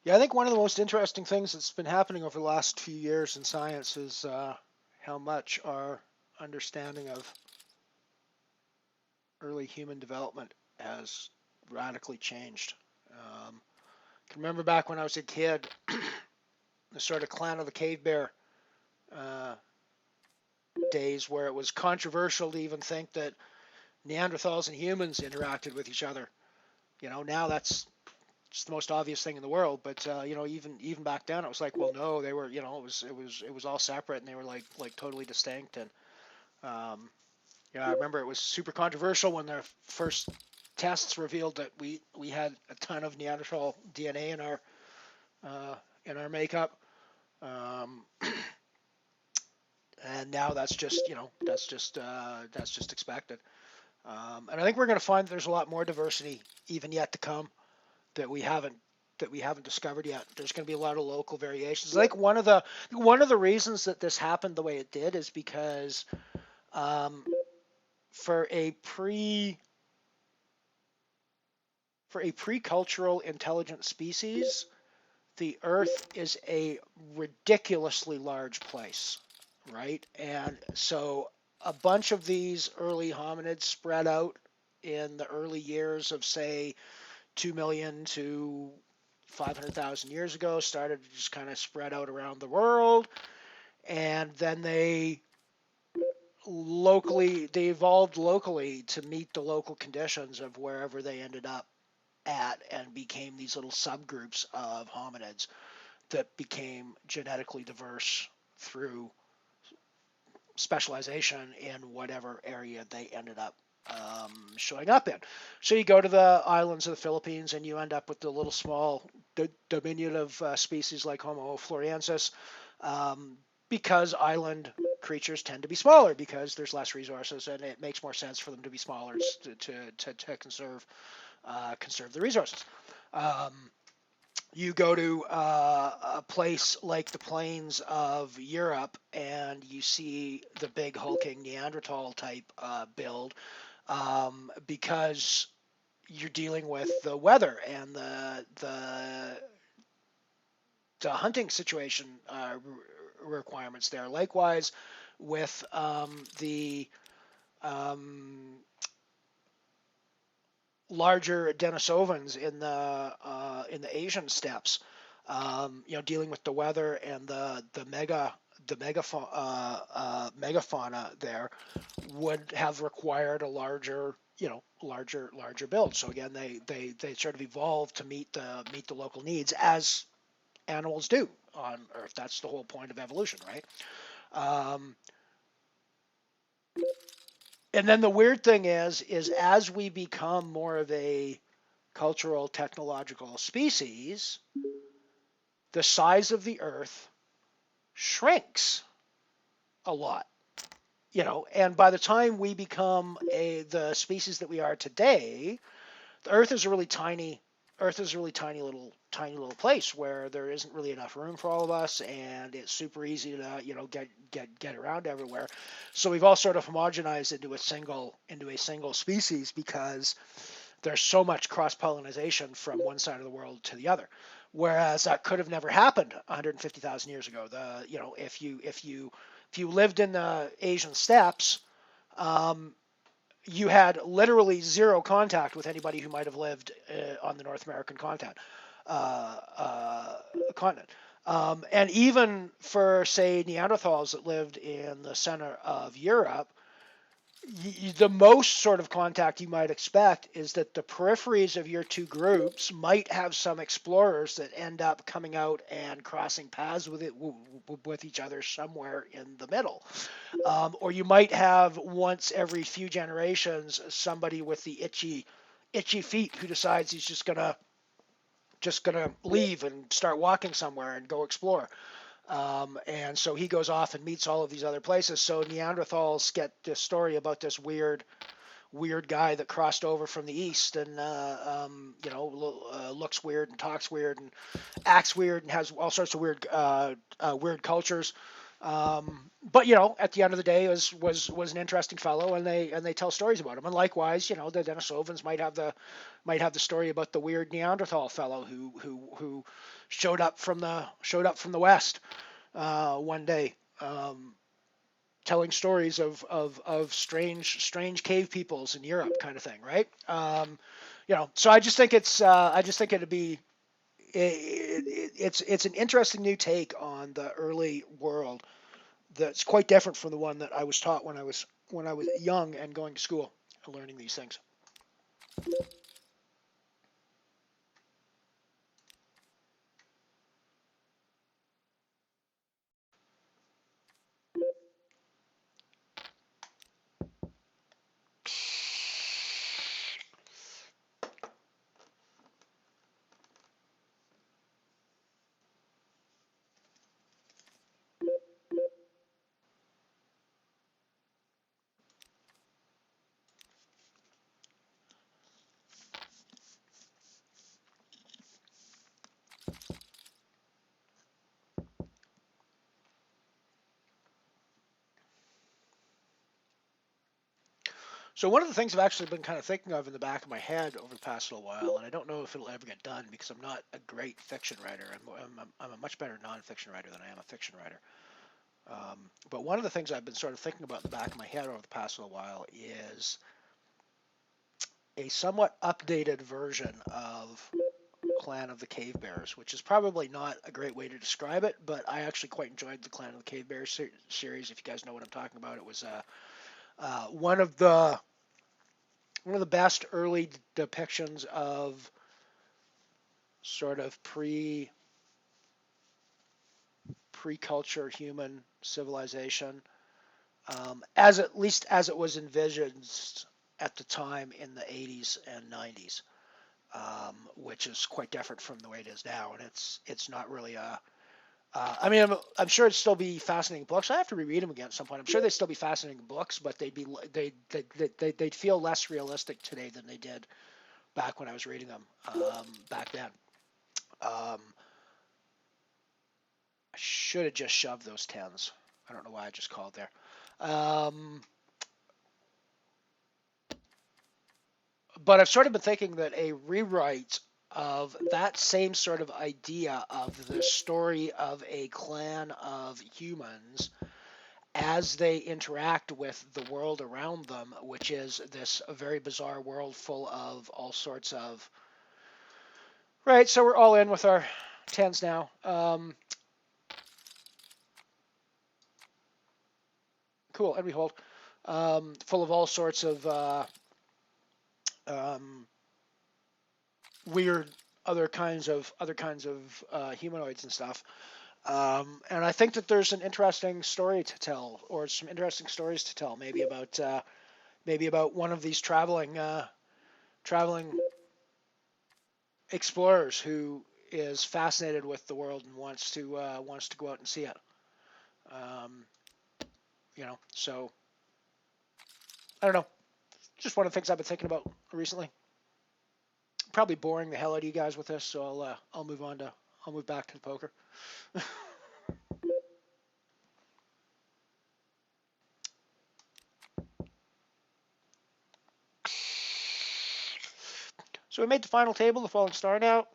Yeah, I think one of the most interesting things that's been happening over the last few years in science is how much our understanding of early human development has radically changed. I can remember back when I was a kid, the sort of clan of the cave bear days where it was controversial to even think that Neanderthals and humans interacted with each other. You know, now that's just the most obvious thing in the world, but you know, even back then it was like, well, no, they were, you know, it was all separate, and they were like totally distinct. And yeah, I remember it was super controversial when the first tests revealed that we had a ton of Neanderthal DNA in our makeup, and now that's just, you know, that's just expected. And I think we're going to find that there's a lot more diversity even yet to come that we haven't discovered yet. There's going to be a lot of local variations. I think one of the reasons that this happened the way it did is because for a pre-cultural intelligent species, the Earth is a ridiculously large place. right? And so a bunch of these early hominids spread out in the early years of, say, 2 million to 500,000 years ago, started to just kind of spread out around the world. And then they evolved locally to meet the local conditions of wherever they ended up at, and became these little subgroups of hominids that became genetically diverse through specialization in whatever area they ended up showing up in. So you go to the islands of the Philippines and you end up with the little small diminutive species like Homo floresiensis, because island creatures tend to be smaller because there's less resources, and it makes more sense for them to be smaller to conserve the resources. You go to a place like the plains of Europe and you see the big hulking Neanderthal type build, because you're dealing with the weather and the hunting situation requirements there. Likewise, with the larger Denisovans in the Asian steppes, dealing with the weather and the megafauna there would have required a larger build. So again, they sort of evolved to meet the local needs, as animals do on Earth. That's the whole point of evolution, right? And then the weird thing is as we become more of a cultural, technological species, the size of the Earth shrinks a lot. And by the time we become the species that we are today, the Earth is a really tiny little place where there isn't really enough room for all of us, and it's super easy to get around everywhere. So we've all sort of homogenized into a single species because there's so much cross-pollination from one side of the world to the other. Whereas that could have never happened 150,000 years ago. If you lived in the Asian steppes, you had literally zero contact with anybody who might have lived on the North American continent. And even for, say, Neanderthals that lived in the center of Europe, the most sort of contact you might expect is that the peripheries of your two groups might have some explorers that end up coming out and crossing paths with each other somewhere in the middle. Or you might have, once every few generations, somebody with the itchy feet who decides he's just gonna leave and start walking somewhere and go explore. And so he goes off and meets all of these other places. So Neanderthals get this story about this weird guy that crossed over from the east and looks weird and talks weird and acts weird and has all sorts of weird cultures. But at the end of the day, was an interesting fellow, and they tell stories about him. And likewise, the Denisovans might have the story about the weird Neanderthal fellow who showed up from the west one day, telling stories of strange cave peoples in Europe, kind of thing, right? So I just think it'd be. It's an interesting new take on the early world that's quite different from the one that I was taught when I was young and going to school and learning these things. So one of the things I've actually been kind of thinking of in the back of my head over the past little while, and I don't know if it'll ever get done because I'm not a great fiction writer. I'm a much better nonfiction writer than I am a fiction writer. But one of the things I've been sort of thinking about in the back of my head over the past little while is a somewhat updated version of Clan of the Cave Bears, which is probably not a great way to describe it, but I actually quite enjoyed the Clan of the Cave Bears series. If you guys know what I'm talking about, it was one of the best early depictions of sort of pre-culture human civilization, at least as it was envisioned at the time in the 80s and 90s, which is quite different from the way it is now. And it's not really a. I mean, I'm sure it'd still be fascinating books. I have to reread them again at some point. I'm sure they'd still be fascinating books, but they'd feel less realistic today than they did back when I was reading them back then. I should have just shoved those 10s. I don't know why I just called there. But I've sort of been thinking that a rewrite of that same sort of idea of the story of a clan of humans as they interact with the world around them, which is this very bizarre world full of all sorts of... Right, so we're all in with our 10s now. Cool, and we hold. Full of all sorts of weird other kinds of humanoids and stuff. And I think that there's an interesting story to tell, or some interesting stories to tell, maybe about one of these traveling explorers who is fascinated with the world and wants to go out and see it. So I don't know. Just one of the things I've been thinking about recently. Probably boring the hell out of you guys with this, so I'll move back to the poker. So we made the final table, the falling star now.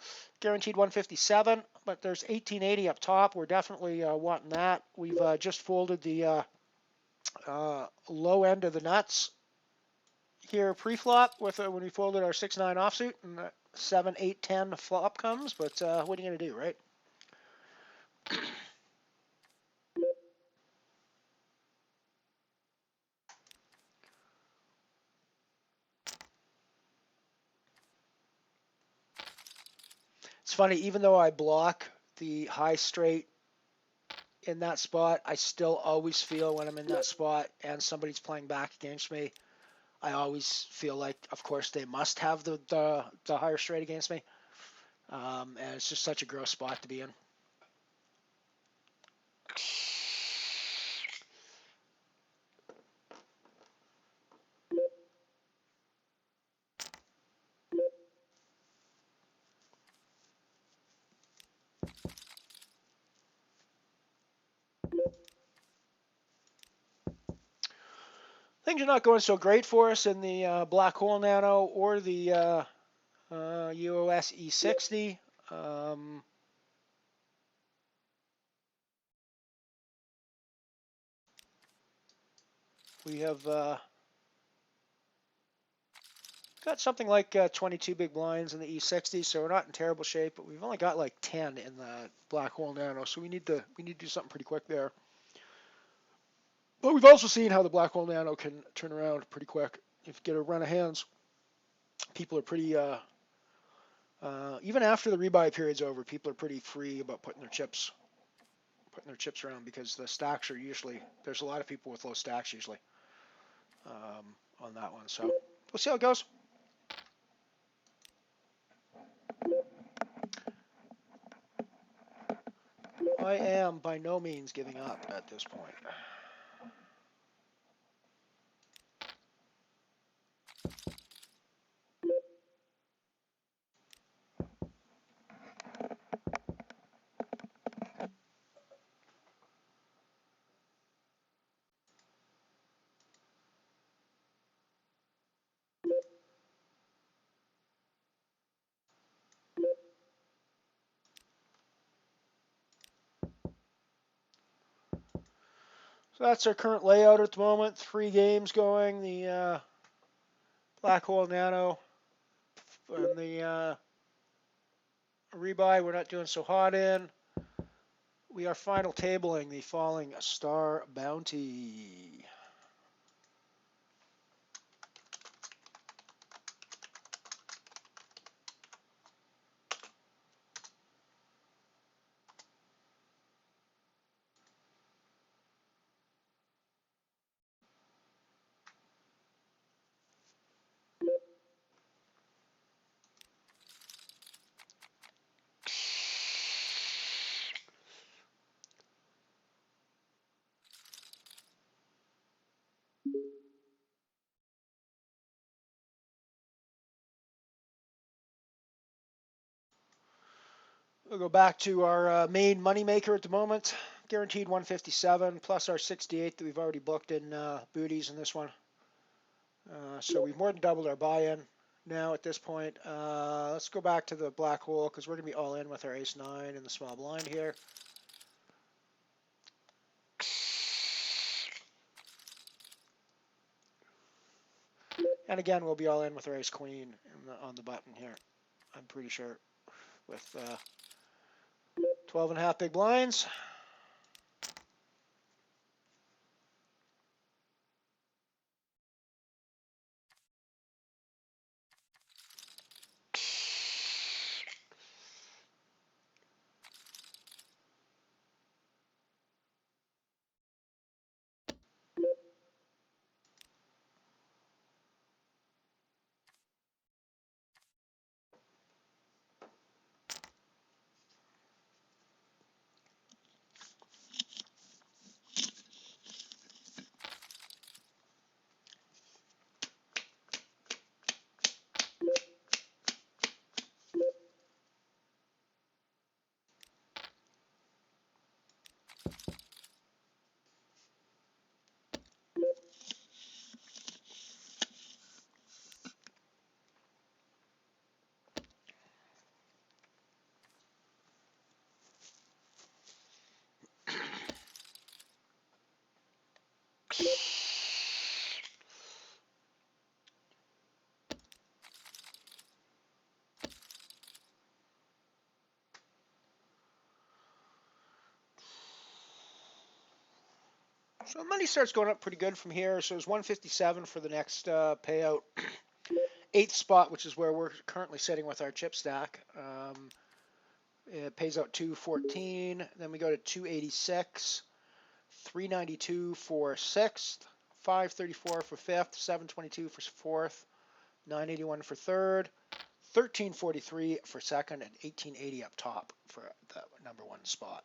Guaranteed 157, but there's 1880 up top. We're definitely wanting that. We've just folded the low end of the nuts here pre-flop with when we folded our 6-9 offsuit, and 7-8-10 flop comes. But what are you going to do, right? It's funny, even though I block the high straight in that spot, I still always feel when I'm in that spot and somebody's playing back against me, I always feel like, of course, they must have the higher straight against me. And it's just such a gross spot to be in. Things are not going so great for us in the Black Hole Nano or the UOS E60. We have got something like 22 big blinds in the E60, so we're not in terrible shape, but we've only got like 10 in the Black Hole Nano, so we need to do something pretty quick there. But we've also seen how the Black Hole Nano can turn around pretty quick. If you get a run of hands, people are pretty, even after the rebuy period's over, people are pretty free about putting their chips around, because the stacks are usually, there's a lot of people with low stacks usually on that one. So we'll see how it goes. I am by no means giving up at this point. So that's our current layout at the moment. 3 games going. The Black Hole Nano and the rebuy we're not doing so hot in. We are final tabling the Falling Star Bounty. We'll go back to our main moneymaker at the moment. Guaranteed 157 plus our 68 that we've already booked in booties in this one. So we've more than doubled our buy-in now at this point. Let's go back to the black hole because we're going to be all in with our ace-9 in the small blind here. And again, we'll be all in with our ace-queen on the button here, I'm pretty sure, with 12.5 big blinds. So money starts going up pretty good from here. So it's 157 for the next payout. 8th spot, which is where we're currently sitting with our chip stack. It pays out 214. Then we go to 286, 392 for 6th, 534 for 5th, 722 for 4th, 981 for 3rd, 1343 for 2nd, and 1880 up top for the number 1 spot.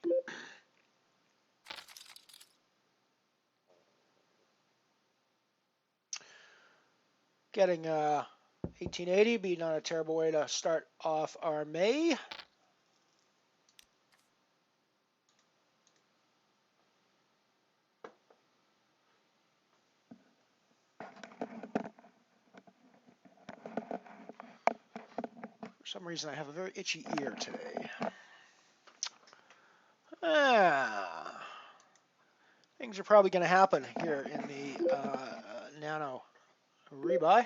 Getting 1880 be not a terrible way to start off our May. For some reason, I have a very itchy ear today. Things are probably going to happen here in the Nano rebuy.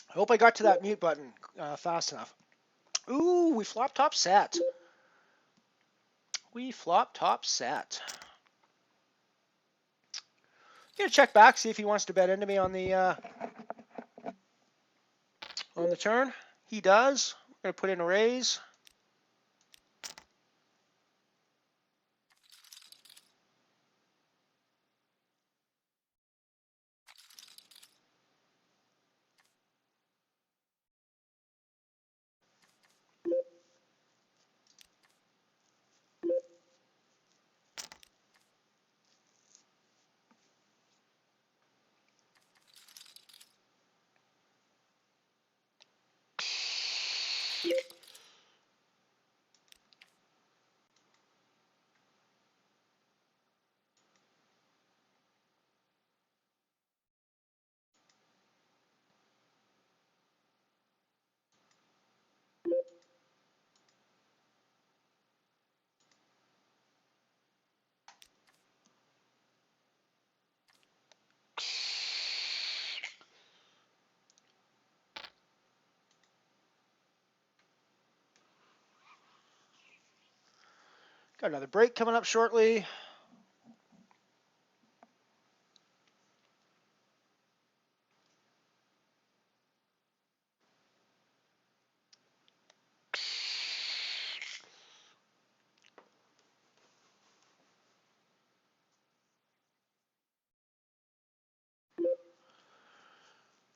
I hope I got to that mute button fast enough. Ooh, we flop top set. We flop top set. Gonna check back, see if he wants to bet into me on the turn. He does. We're gonna put in a raise. Got another break coming up shortly.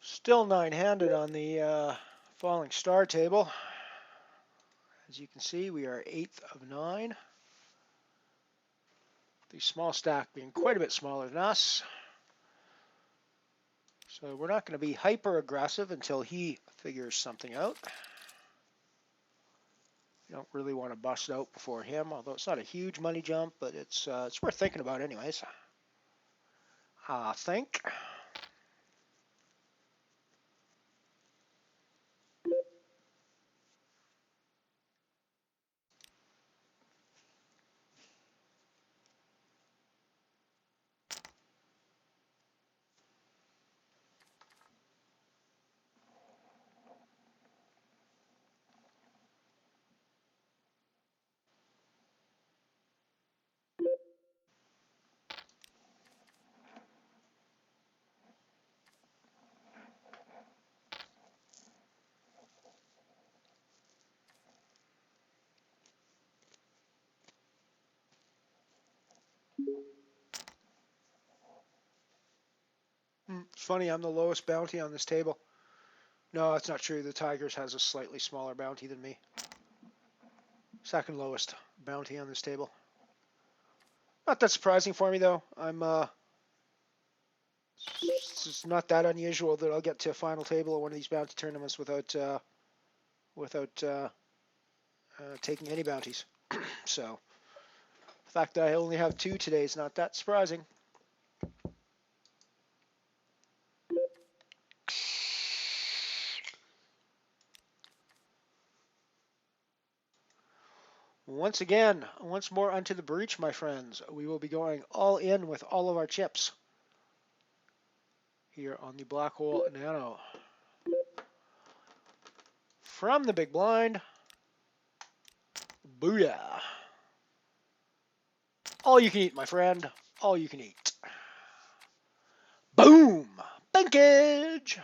Still nine-handed on the falling star table. As you can see, we are 8th of 9. The small stack being quite a bit smaller than us. So we're not going to be hyper aggressive until he figures something out. You don't really want to bust out before him, although it's not a huge money jump, but it's worth thinking about anyways. I think. It's funny, I'm the lowest bounty on this table. No, that's not true. The Tigers has a slightly smaller bounty than me. Second lowest bounty on this table. Not that surprising for me, though. It's not that unusual that I'll get to a final table of one of these bounty tournaments without taking any bounties. So, the fact that I only have 2 today is not that surprising. Once more unto the breach, my friends. We will be going all in with all of our chips here on the Black Hole Nano. From the big blind, booyah. All you can eat, my friend. All you can eat. Boom! Bankage!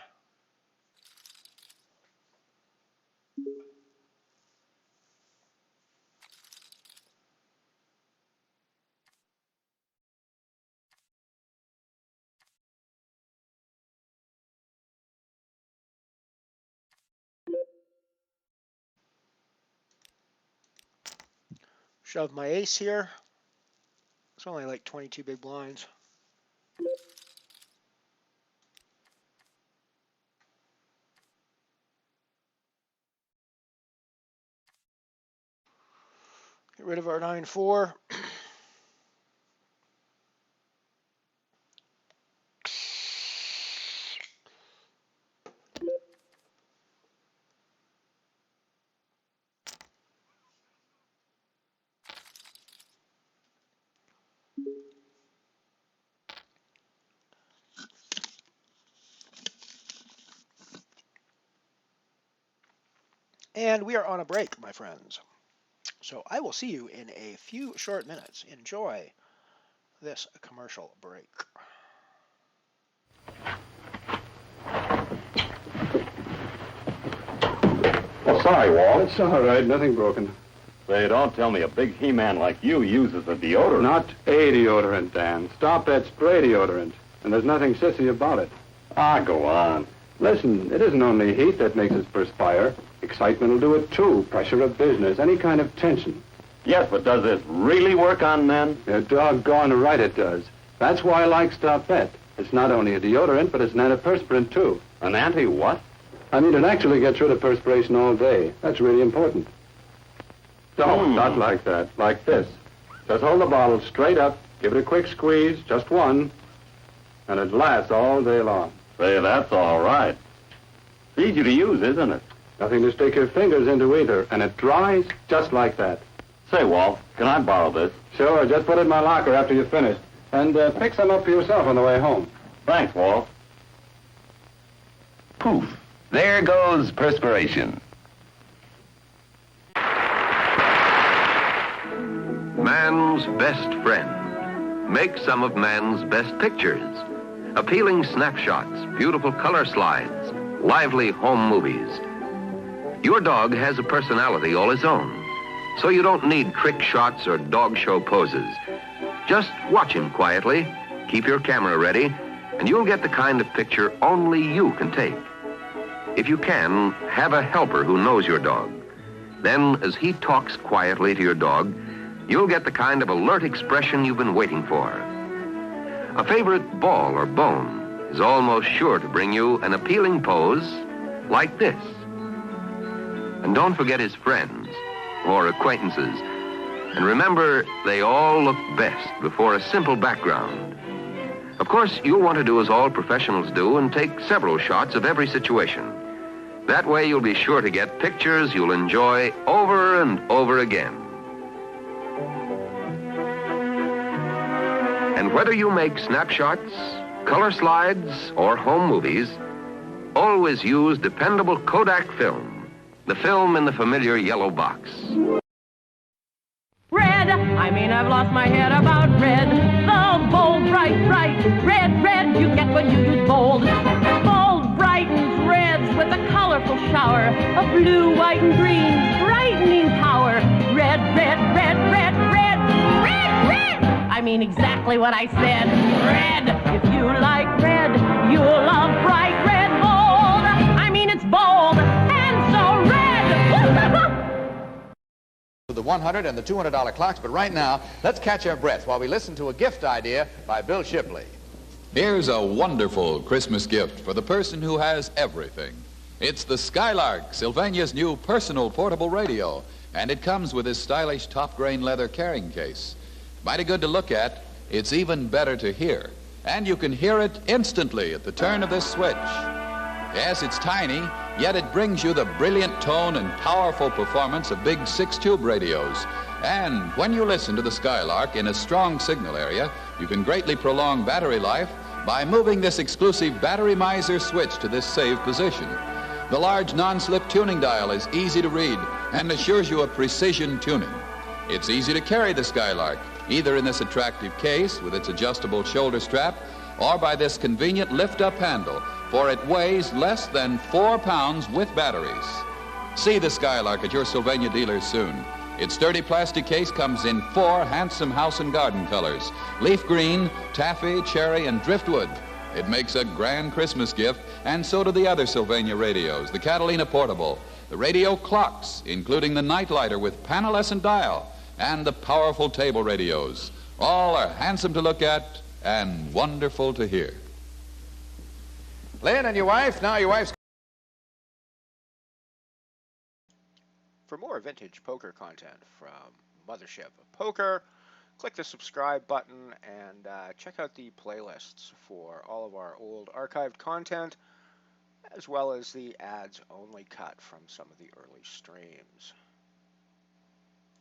Shove my ace here. It's only like 22 big blinds. Get rid of our 9-4. And we are on a break, my friends. So I will see you in a few short minutes. Enjoy this commercial break. Oh, sorry, Walt. It's all right. Nothing broken. Say, don't tell me a big He-Man like you uses a deodorant. Not a deodorant, Dan. Stop that spray deodorant. And there's nothing sissy about it. Ah, go on. Listen, it isn't only heat that makes us perspire. Excitement will do it, too. Pressure of business, any kind of tension. Yes, but does this really work on men? You're doggone right it does. That's why I like Stoppette. It's not only a deodorant, but it's an antiperspirant, too. An anti-what? I mean, it actually gets rid of perspiration all day. That's really important. No, not like that. Like this. Just hold the bottle straight up, give it a quick squeeze, just one, and it lasts all day long. Say, that's all right. It's easy to use, isn't it? Nothing to stick your fingers into either, and it dries just like that. Say, Walt, can I borrow this? Sure, just put it in my locker after you're finished. And pick some up for yourself on the way home. Thanks, Walt. Poof. There goes perspiration. Man's best friend. Make some of man's best pictures. Appealing snapshots, beautiful color slides, lively home movies. Your dog has a personality all his own, so you don't need trick shots or dog show poses. Just watch him quietly, keep your camera ready, and you'll get the kind of picture only you can take. If you can, have a helper who knows your dog. Then, as he talks quietly to your dog, you'll get the kind of alert expression you've been waiting for. A favorite ball or bone is almost sure to bring you an appealing pose like this. And don't forget his friends or acquaintances. And remember, they all look best before a simple background. Of course, you'll want to do as all professionals do and take several shots of every situation. That way, you'll be sure to get pictures you'll enjoy over and over again. And whether you make snapshots, color slides, or home movies, always use dependable Kodak film, the film in the familiar yellow box. Red, I've lost my head about red. The bold, bright, red, you get when you use bold. Bold brightens reds with a colorful shower of blue, white, and green, brightening power. Red. Exactly what I said. Red, if you like red, you'll love bright red bold. It's bold, and so red. The $100 and the $200 clocks, but right now, let's catch our breath while we listen to a gift idea by Bill Shipley. Here's a wonderful Christmas gift for the person who has everything. It's the Skylark, Sylvania's new personal portable radio, and it comes with this stylish top-grain leather carrying case. Mighty good to look at. It's even better to hear. And you can hear it instantly at the turn of this switch. Yes, it's tiny, yet it brings you the brilliant tone and powerful performance of big 6-tube radios. And when you listen to the Skylark in a strong signal area, you can greatly prolong battery life by moving this exclusive battery miser switch to this save position. The large non-slip tuning dial is easy to read and assures you of precision tuning. It's easy to carry the Skylark, either in this attractive case with its adjustable shoulder strap or by this convenient lift-up handle, for it weighs less than 4 pounds with batteries. See the Skylark at your Sylvania dealer soon. Its sturdy plastic case comes in 4 handsome house and garden colors: leaf green, taffy, cherry, and driftwood. It makes a grand Christmas gift, and so do the other Sylvania radios, the Catalina Portable, the radio clocks, including the nightlighter with panelescent dial, and the powerful table radios. All are handsome to look at and wonderful to hear. Lynn and your wife, now your wife's... For more vintage poker content from MotherShip Poker, click the subscribe button and check out the playlists for all of our old archived content, as well as the ads-only cut from some of the early streams.